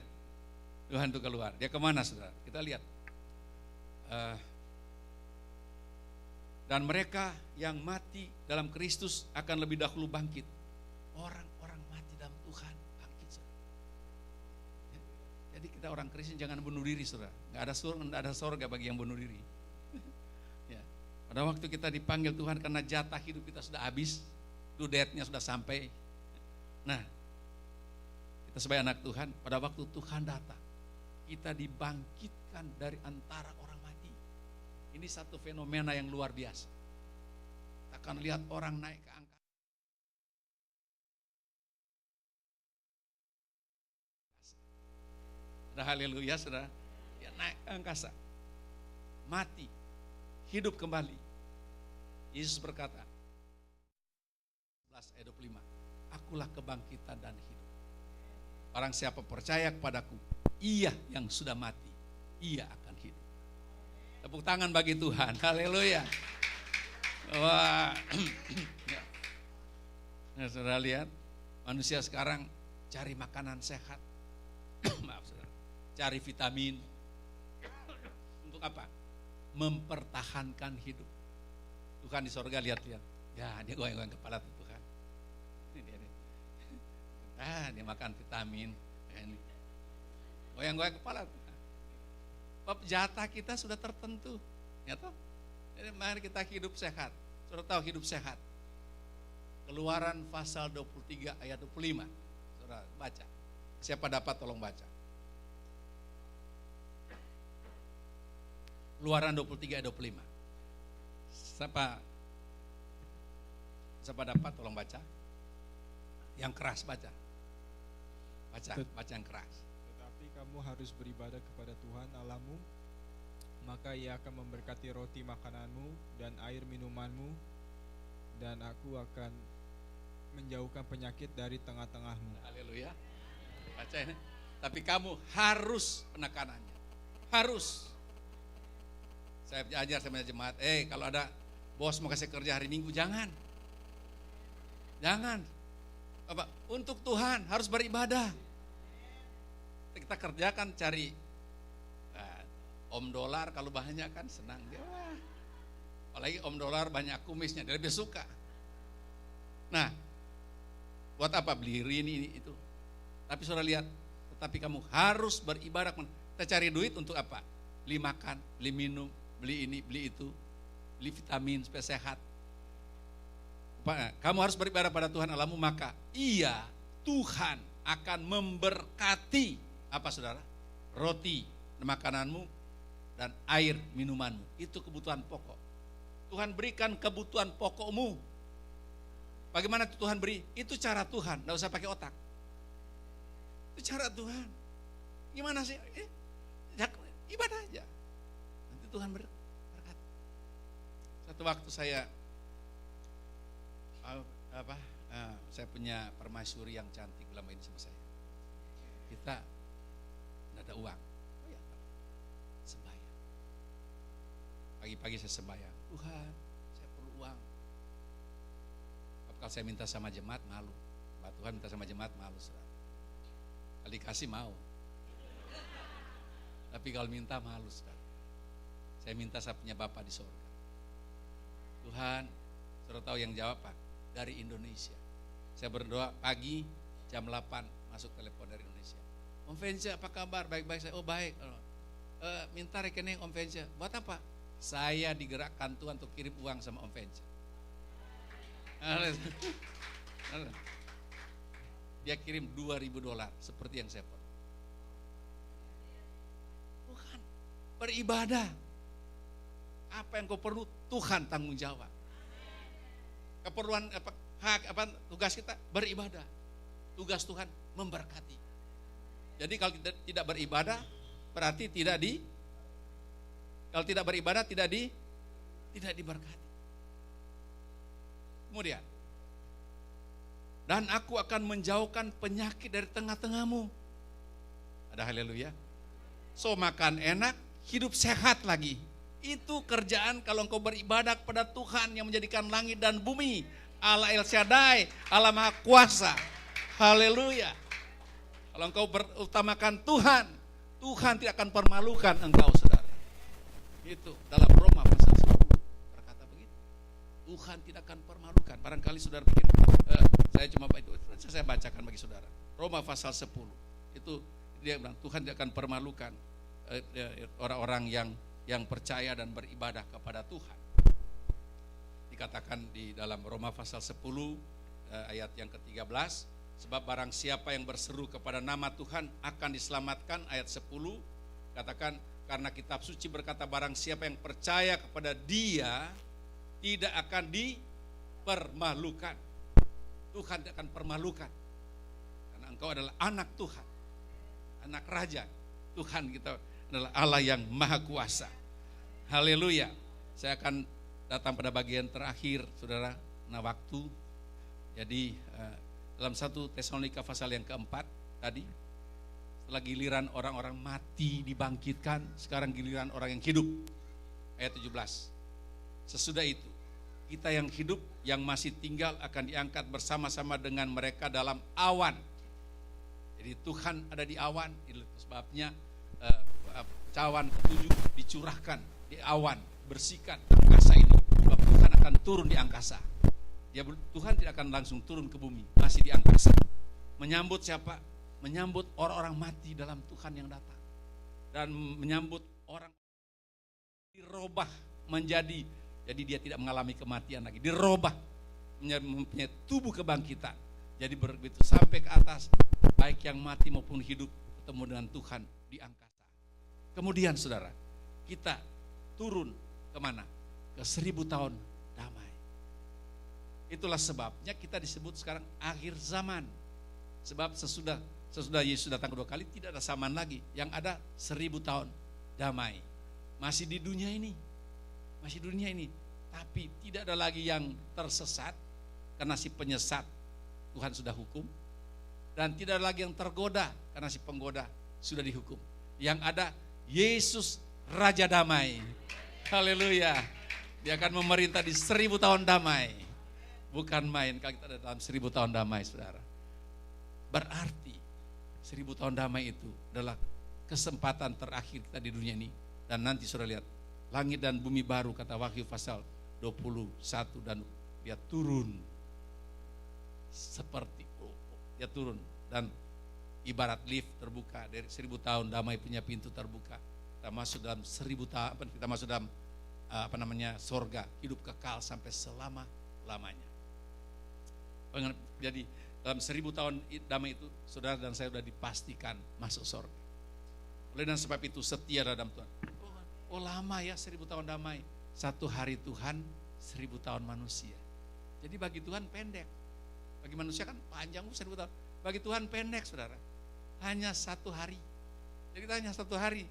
B: Tuhan itu keluar. Dia kemana saudara? Kita lihat. Dan mereka yang mati dalam Kristus akan lebih dahulu bangkit. Orang-orang mati dalam Tuhan bangkit saudara. Jadi kita orang Kristen jangan bunuh diri saudara. Nggak ada surga bagi yang bunuh diri. Ya. Pada waktu kita dipanggil Tuhan karena jatah hidup kita sudah habis, due date-nya sudah sampai. Nah, kita sebagai anak Tuhan, pada waktu Tuhan datang, kita dibangkitkan dari antara orang mati. Ini satu fenomena yang luar biasa. Kita akan lihat orang naik ke angkasa. Ada haleluya saudara. Dia naik ke angkasa. Mati. Hidup kembali. Yesus berkata, 11 ayat 25, akulah kebangkitan dan hidup. Barang siapa percaya kepadaku, ia yang sudah mati, ia akan hidup. Tepuk tangan bagi Tuhan, haleluya. Wah, nah, saudara lihat, manusia sekarang cari makanan sehat, maaf saudara, cari vitamin, untuk apa? Mempertahankan hidup. Tuhan di sorga lihat-lihat, ya dia goyang-goyang kepala tuh Tuhan. Ini dia. Dia makan vitamin, ini goyang-goyang kepala. Bab jatah kita sudah tertentu, ya toh. Jadi mari kita hidup sehat. Saudara tahu hidup sehat. Keluaran pasal 23 ayat 25. Saudara baca. Siapa dapat tolong baca. Keluaran 23 ayat 25. Siapa dapat tolong baca. Yang keras baca. Baca yang keras.
C: Tetapi kamu harus beribadah kepada Tuhan Allahmu, maka Ia akan memberkati roti makananmu dan air minumanmu, dan aku akan menjauhkan penyakit dari tengah-tengahmu.
B: Haleluya. Baca ini. Tapi kamu harus, penekanannya. Harus. Saya ajar sama jemaat, kalau ada bos mau kasih kerja hari Minggu, jangan. Apa? Untuk Tuhan harus beribadah. Kita kerjakan cari Om Dolar, kalau banyak kan senang dia. Apalagi Om Dolar banyak kumisnya, dia lebih suka. Nah, buat apa beli ini itu? Tapi saudara lihat, tetapi kamu harus beribadah. Kita cari duit untuk apa? Beli makan, beli minum, beli ini, beli itu, beli vitamin supaya sehat. Kamu harus beribadah pada Tuhan Allahmu, maka Ia, Tuhan, akan memberkati apa saudara? Roti makananmu dan air minumanmu. Itu kebutuhan pokok. Tuhan berikan kebutuhan pokokmu. Bagaimana Tuhan beri? Itu cara Tuhan, tidak usah pakai otak. Itu cara Tuhan. Gimana sih? Ibadah aja. Nanti Tuhan berkat. Satu waktu saya punya permaisuri yang cantik lama ini sama saya. Kita tidak ada uang. Sembahyang. Pagi-pagi saya sembahyang. Tuhan, saya perlu uang. Kalau saya minta sama jemaat malu. Pak Tuhan minta sama jemaat malu. Kalau dikasih mau. Tapi kalau minta malu. Saya minta saya punya Bapa di surga. Tuhan, saudara tahu yang jawab Pak? Dari Indonesia. Saya berdoa pagi jam 8 masuk telepon dari Indonesia. Om Venja apa kabar? Baik-baik saya. Oh baik. Minta rekening Om Venja. Buat apa? Saya digerakkan Tuhan untuk kirim uang sama Om Venja. Dia kirim $2.000 seperti yang saya potong. Tuhan beribadah. Apa yang kau perlu Tuhan tanggung jawab. Keperluan tugas kita beribadah. Tugas Tuhan memberkati. Jadi kalau kita tidak beribadah berarti kalau tidak beribadah tidak diberkati. Kemudian, dan aku akan menjauhkan penyakit dari tengah-tengahmu. Ada haleluya. So makan enak, hidup sehat lagi. Itu kerjaan kalau engkau beribadah kepada Tuhan yang menjadikan langit dan bumi. Allah El Shaddai, Allah Maha Kuasa. Haleluya. Kalau engkau berutamakan Tuhan, Tuhan tidak akan permalukan engkau, saudara. Itu dalam Roma pasal 10 berkata begitu. Tuhan tidak akan permalukan. Barangkali saudara pikir, saya cuma itu, saya bacakan bagi saudara. Roma pasal 10 itu dia bilang Tuhan tidak akan permalukan orang-orang yang percaya dan beribadah kepada Tuhan. Dikatakan di dalam Roma pasal 10 ayat yang ke-13, sebab barang siapa yang berseru kepada nama Tuhan akan diselamatkan. Ayat 10 katakan, karena kitab suci berkata barang siapa yang percaya kepada Dia tidak akan dipermalukan. Tuhan tidak akan permalukan. Karena engkau adalah anak Tuhan, anak raja. Tuhan kita adalah Allah yang maha kuasa. Haleluya. Saya akan datang pada bagian terakhir, saudara. Nah, waktu. Jadi dalam 1 Tesalonika pasal yang keempat tadi, setelah giliran orang-orang mati dibangkitkan, sekarang giliran orang yang hidup. Ayat 17. Sesudah itu, kita yang hidup, yang masih tinggal akan diangkat bersama-sama dengan mereka dalam awan. Jadi Tuhan ada di awan, itu sebabnya cawan ketujuh dicurahkan di awan, bersihkan angkasa ini. Sebab Tuhan akan turun di angkasa. Tuhan tidak akan langsung turun ke bumi, masih di angkasa. Menyambut siapa? Menyambut orang-orang mati dalam Tuhan yang datang. Dan menyambut orang dirubah menjadi, jadi dia tidak mengalami kematian lagi, dirubah mempunyai tubuh kebangkitan. Jadi begitu sampai ke atas, baik yang mati maupun hidup ketemu dengan Tuhan di angkasa. Kemudian saudara, kita turun kemana? Ke 1000 tahun damai. Itulah sebabnya kita disebut sekarang akhir zaman. Sebab sesudah Yesus datang kedua kali tidak ada zaman lagi. Yang ada 1000 tahun damai. Masih di dunia ini. Masih di dunia ini. Tapi tidak ada lagi yang tersesat karena si penyesat Tuhan sudah hukum. Dan tidak ada lagi yang tergoda karena si penggoda sudah dihukum. Yang ada Yesus Raja Damai. Haleluya. Dia akan memerintah di 1000 tahun damai. Bukan main kalau kita ada dalam 1000 tahun damai, saudara. Berarti 1000 tahun damai itu adalah kesempatan terakhir kita di dunia ini. Dan nanti saudara lihat, langit dan bumi baru, kata Wahyu pasal 21, dan dia turun seperti dia turun dan ibarat lift terbuka dari 1000 tahun damai punya pintu terbuka. Kita masuk dalam 1000 tahun, kita masuk dalam sorga, hidup kekal sampai selama-lamanya. Jadi dalam 1000 tahun damai itu, saudara dan saya sudah dipastikan masuk sorga. Oleh dan sebab itu setia dalam Tuhan. Oh lama ya 1000 tahun damai. Satu hari Tuhan, 1000 tahun manusia. Jadi bagi Tuhan pendek. Bagi manusia kan panjang 1000 tahun. Bagi Tuhan pendek, saudara. Hanya 1 hari. Jadi kita hanya 1 hari.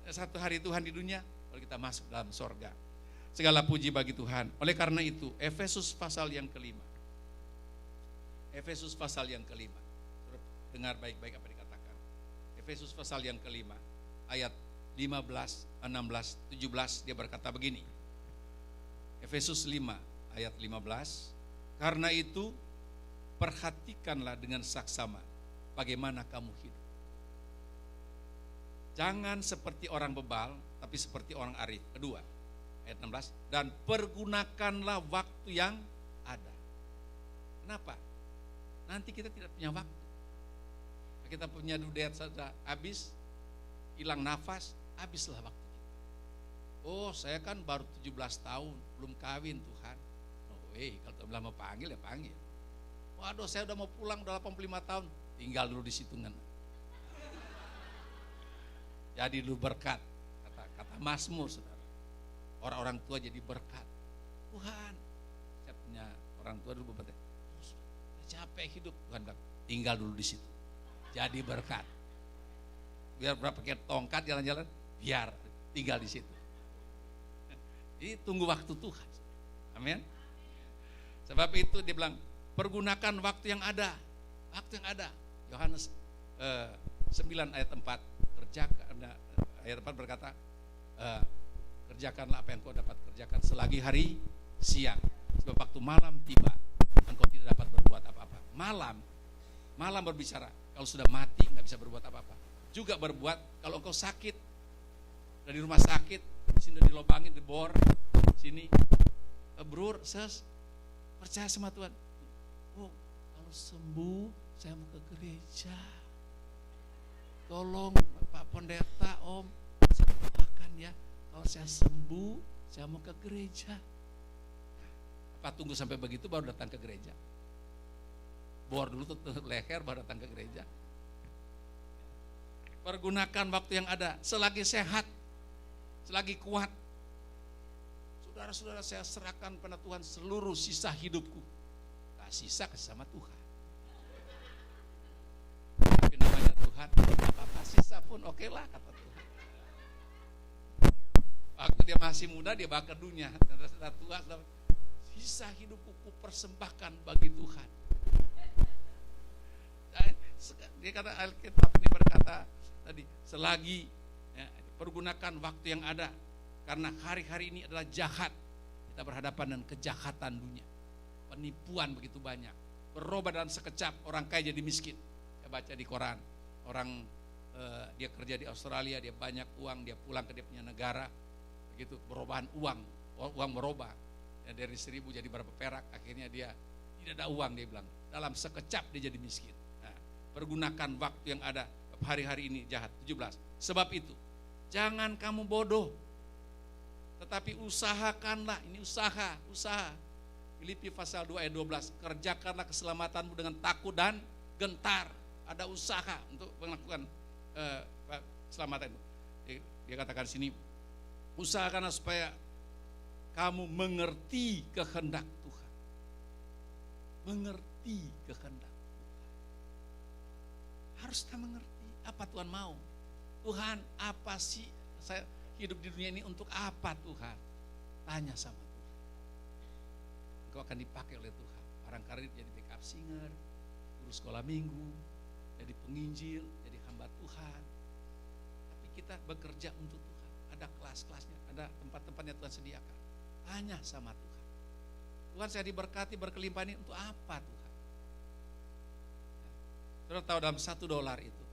B: 1 hari Tuhan di dunia, kalau kita masuk dalam sorga. Segala puji bagi Tuhan. Oleh karena itu, Efesus pasal yang kelima. Efesus pasal yang kelima. Dengar baik-baik apa dikatakan. Efesus pasal yang kelima, ayat 15, 16, 17, dia berkata begini. Efesus 5 ayat 15. Karena itu perhatikanlah dengan saksama bagaimana kamu hidup. Jangan seperti orang bebal, tapi seperti orang arif. Kedua, ayat 16, dan pergunakanlah waktu yang ada. Kenapa? Nanti kita tidak punya waktu. Kita punya duit saja habis, hilang nafas, habislah waktu kita. Oh, saya kan baru 17 tahun, belum kawin Tuhan. Kalau Tuhan mau panggil ya panggil. Waduh, saya udah mau pulang, udah 85 tahun, tinggal dulu di situ kan. Jadi dulu berkat, kata Mazmur, saudara. Orang-orang tua jadi berkat. Tuhan, saya punya orang tua dulu berkata, capek hidup, Tuhan bilang, tinggal dulu di situ. Jadi berkat. Biar berapa pakai tongkat jalan-jalan, biar tinggal di situ. Jadi tunggu waktu Tuhan. Amin. Sebab itu dia bilang, pergunakan waktu yang ada. Waktu yang ada. Yohanes 9 ayat 4 ayat 4 berkata, Kerjakanlah apa yang kau dapat kerjakan selagi hari siang. Sebab waktu malam tiba, engkau tidak dapat berbuat apa-apa. Malam berbicara. Kalau sudah mati nggak bisa berbuat apa-apa. Juga berbuat kalau engkau sakit dari rumah sakit, sini dilobangin, dibor, sini, brur, ses, percaya sama Tuhan. Oh, kalau sembuh saya mau ke gereja. Tolong Pak Pendeta, Om, saya doakan ya. Kalau saya sembuh, saya mau ke gereja. Apa tunggu sampai begitu baru datang ke gereja? Bor dulu tutup leher baru datang ke gereja. Pergunakan waktu yang ada selagi sehat, selagi kuat. Saudara-saudara, saya serahkan pada Tuhan seluruh sisa hidupku. Tak sisa kasih sama Tuhan. Tapi namanya Tuhan, apa sisa pun oke lah kata Tuhan. Waktu dia masih muda dia bakar dunia, sudah tua, sisa hidupku ku persembahkan bagi Tuhan. Dia kata Alkitab ini berkata tadi, selagi ya, pergunakan waktu yang ada, karena hari-hari ini adalah jahat. Kita berhadapan dengan kejahatan dunia, penipuan begitu banyak, berubah dalam sekejap, orang kaya jadi miskin. Saya baca di koran, orang dia kerja di Australia, dia banyak uang, dia pulang ke dia punya negara, begitu perubahan uang berubah ya, dari 1.000 jadi berapa perak, akhirnya dia tidak ada uang, dia bilang dalam sekejap dia jadi miskin. Nah, pergunakan waktu yang ada, hari-hari ini jahat. 17. Sebab itu jangan kamu bodoh, tetapi usahakanlah, ini usaha. Filipi pasal 2 ayat 12, kerjakanlah keselamatanmu dengan takut dan gentar. Ada usaha untuk melakukan keselamatan itu. Dia katakan sini, usahakanlah supaya kamu mengerti kehendak Tuhan. Mengerti kehendak Tuhan. Harus kita mengerti apa Tuhan mau. Tuhan, apa sih saya hidup di dunia ini untuk apa Tuhan? Tanya sama Tuhan. Engkau akan dipakai oleh Tuhan. Barangkali jadi backup singer, guru sekolah minggu, jadi penginjil, jadi hamba Tuhan. Tapi kita bekerja untuk Tuhan. Ada kelas-kelasnya, ada tempat-tempatnya Tuhan sediakan. Tanya sama Tuhan. Tuhan, saya diberkati berkelimpahan ini untuk apa Tuhan? Saudara tahu dalam $1 itu,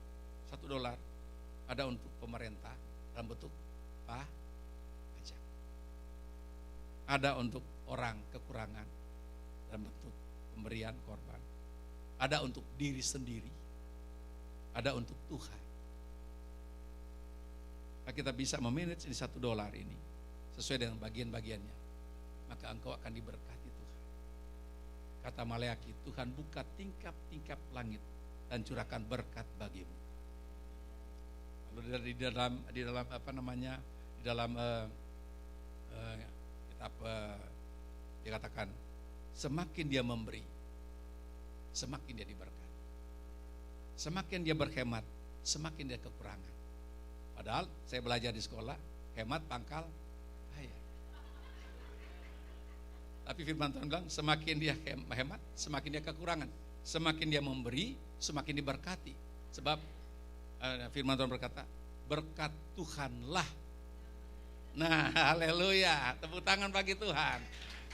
B: $1 ada untuk pemerintah dalam bentuk pajak. Ada untuk orang kekurangan dalam bentuk pemberian korban. Ada untuk diri sendiri. Ada untuk Tuhan. Maka kita bisa memanage ini $1 ini sesuai dengan bagian-bagiannya. Maka engkau akan diberkati Tuhan. Kata Maleaki, Tuhan buka tingkap-tingkap langit dan curahkan berkat bagimu. Lalu di dalam apa namanya, di dalam kitab dikatakan, semakin dia memberi, semakin dia diberkati. Semakin dia berhemat, semakin dia kekurangan. Padahal saya belajar di sekolah, hemat pangkal kaya. Tapi firman Tuhan bilang, semakin dia hemat, semakin dia kekurangan. Semakin dia memberi, semakin diberkati. Sebab firman Tuhan berkata, berkat Tuhanlah. Nah, haleluya. Tepuk tangan bagi Tuhan.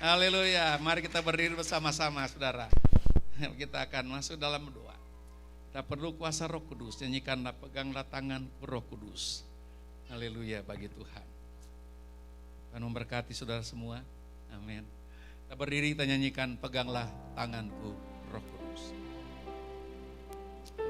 B: Haleluya. Mari kita berdiri bersama-sama, saudara. Kita akan masuk dalam doa. Kita perlu kuasa Roh Kudus. Nyanyikanlah, peganglah tangan Roh Kudus. Haleluya bagi Tuhan. Tuhan memberkati saudara semua. Amin. Kita berdiri, kita nyanyikan, peganglah tanganku Roh Kudus.
D: Setia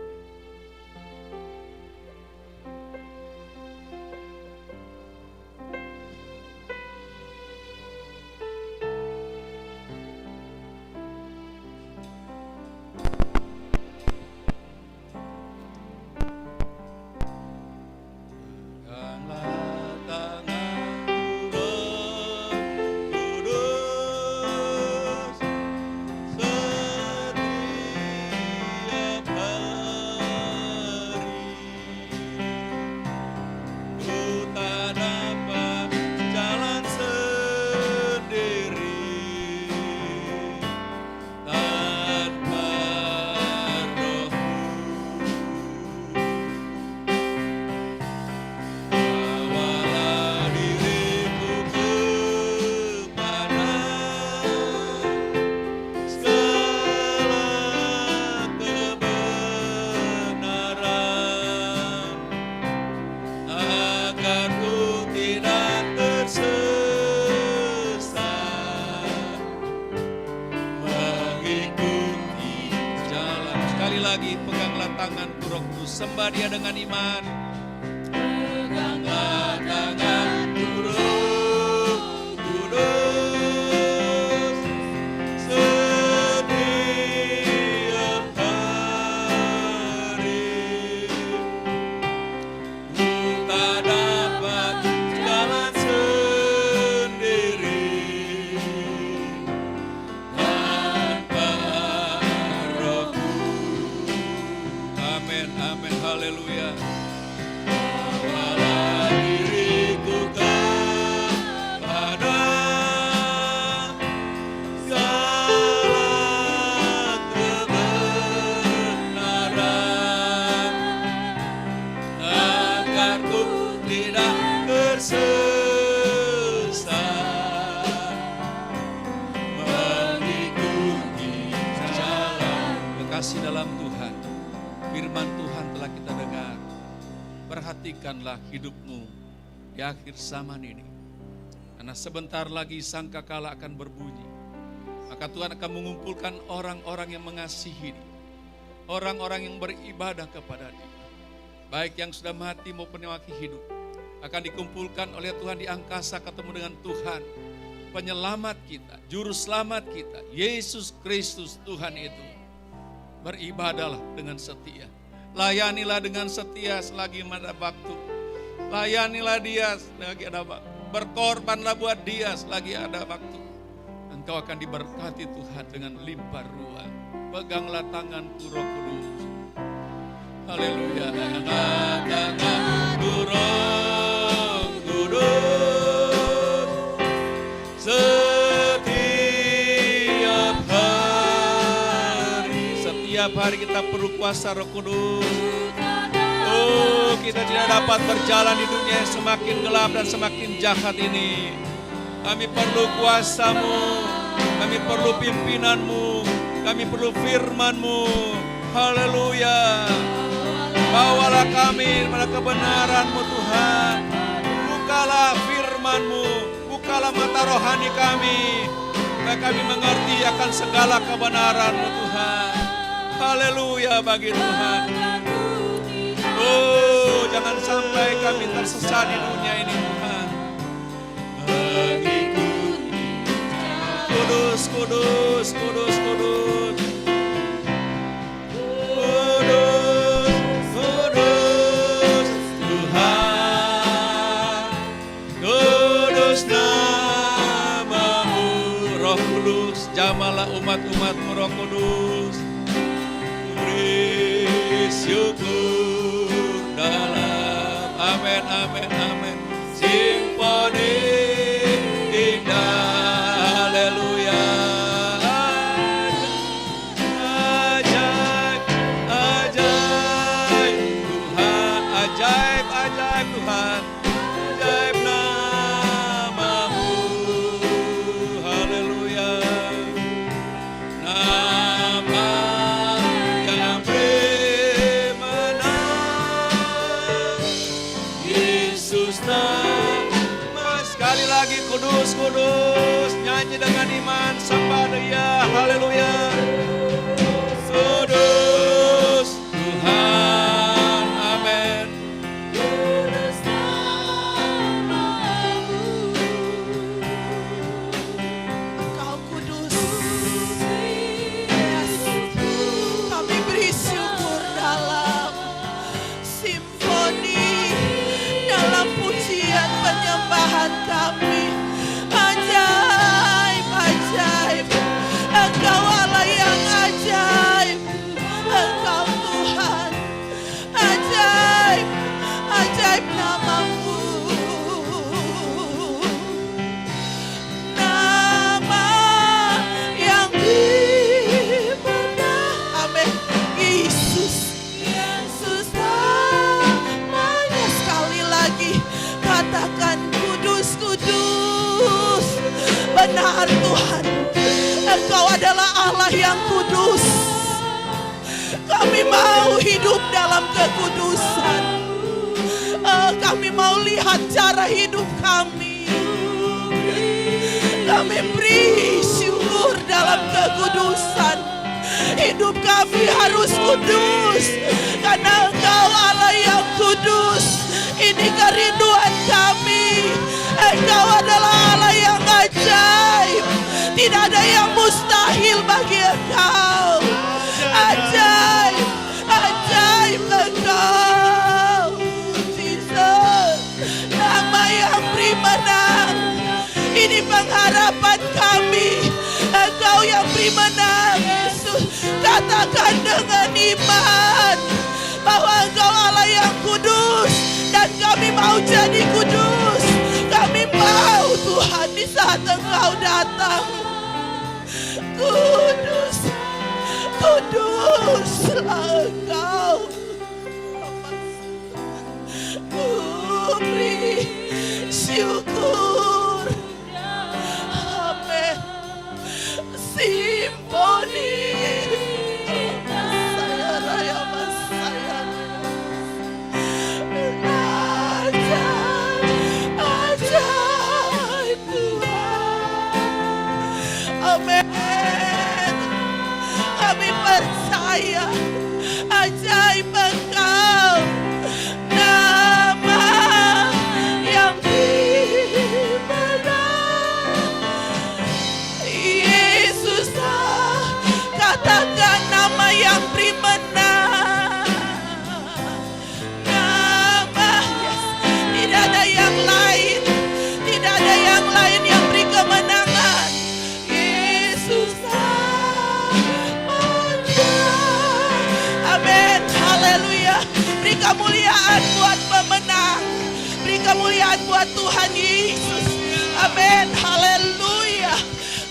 B: Sekali lagi peganglah tanganku Roh Kudus, sembah Dia dengan iman. Peganglah tanganku Roh Kudus setiap hari. Ku tak dapat jalan sendiri tanpa Rohmu. Amin, amin, haleluya. Bawalah diriku kepada segala kebenaran, agar ku tidak tersesat mengikuti jalan. Kekasih dalam Tuhan, firman Tuhan telah kita dengar. Perhatikanlah hidupmu di akhir zaman ini, karena sebentar lagi sangkakala akan berbunyi. Maka Tuhan akan mengumpulkan orang-orang yang mengasihi Dia, orang-orang yang beribadah kepada Dia, baik yang sudah mati maupun yang masih hidup, akan dikumpulkan oleh Tuhan di angkasa ketemu dengan Tuhan, penyelamat kita, juru selamat kita, Yesus Kristus Tuhan itu. Beribadahlah dengan setia, layanilah dengan setia selagi ada waktu, layanilah Dia selagi ada waktu, berkorbanlah buat Dia selagi ada waktu. Engkau akan diberkati Tuhan dengan limpah ruah. Peganglah tanganku Roh Kudus. Haleluya. Tanganku Roh Kudus setiap hari. Setiap hari kita perlu kuasa Roh Kudus. Oh, kita tidak dapat berjalan di dunia yang semakin gelap dan semakin jahat ini. Kami perlu kuasa-Mu, kami perlu pimpinan-Mu, kami perlu firman-Mu. Haleluya. Bawalah kami pada kebenaran-Mu Tuhan. Bukalah firman-Mu, bukalah mata rohani kami, supaya kami mengerti akan segala kebenaran-Mu Tuhan. Haleluya bagi Tuhan. Oh, jangan sampai kami tersesat di dunia ini Tuhan. Kudus, kudus, kudus, kudus. Kudus, kudus Tuhan. Kudus nama-Mu. Roh Kudus, jamalah umat-umat-Mu Roh Kudus. Beri syukur dalam, amin, amin, amin. Simfoni indah. Haleluya. Ajaib, ajaib Tuhan, ajaib, ajaib Tuhan, ajaib nama-Mu. Haleluya. Nama yang beri menang, Yesus nama. Sekali lagi kudus, kudus. Nyanyi dengan iman, sembah Dia, haleluya. Kudus Tuhan, amin.
D: Engkau kudus, kami beri syukur dalam simfoni, dalam pujian penyembahan kami. Ajaib, ajaib, Engkau Allah yang ajaib, Engkau Tuhan, ajaib, ajaib nama-Mu. Nama yang dimenang, amin, Yesus, Yesus namanya. Sekali lagi katakan kudus, kudus. Benar Tuhan, Engkau adalah Allah yang kudus. Kami mau hidup dalam kekudusan. Kami mau lihat cara hidup kami. Kami beri syukur dalam kekudusan. hidup kami harus kudus, karena Engkau Allah yang kudus. Ini kerinduan kami. Engkau adalah Allah yang ajaib. Tidak ada yang mustahil bagi Engkau. Ajaib, ajaib Engkau. Jesus, nama yang beri menang. Ini pengharapan kami. Engkau yang beri menang, Yesus. Katakan dengan iman bahwa Engkau Allah yang kudus, dan kami mau jadi kudus. Kami mau Tuhan di saat Engkau datang. Kudus, kuduslah Engkau. Ku beri syukur. Amin. Simponi. Saya raya Masaya. Ajaib Tuhan. Amin. Kami percaya ajaib Engkau, nama yang dimenang. Yesus, katakan nama yang beri menang. Nama, yes. Tidak ada yang lain, tidak ada yang lain yang beri kemenangan. Yesus aja. Amin, haleluya. Beri kemuliaan buat pemenang, beri kemuliaan buat Tuhan Yesus. Amin, haleluya,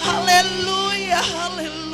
D: haleluya, haleluya.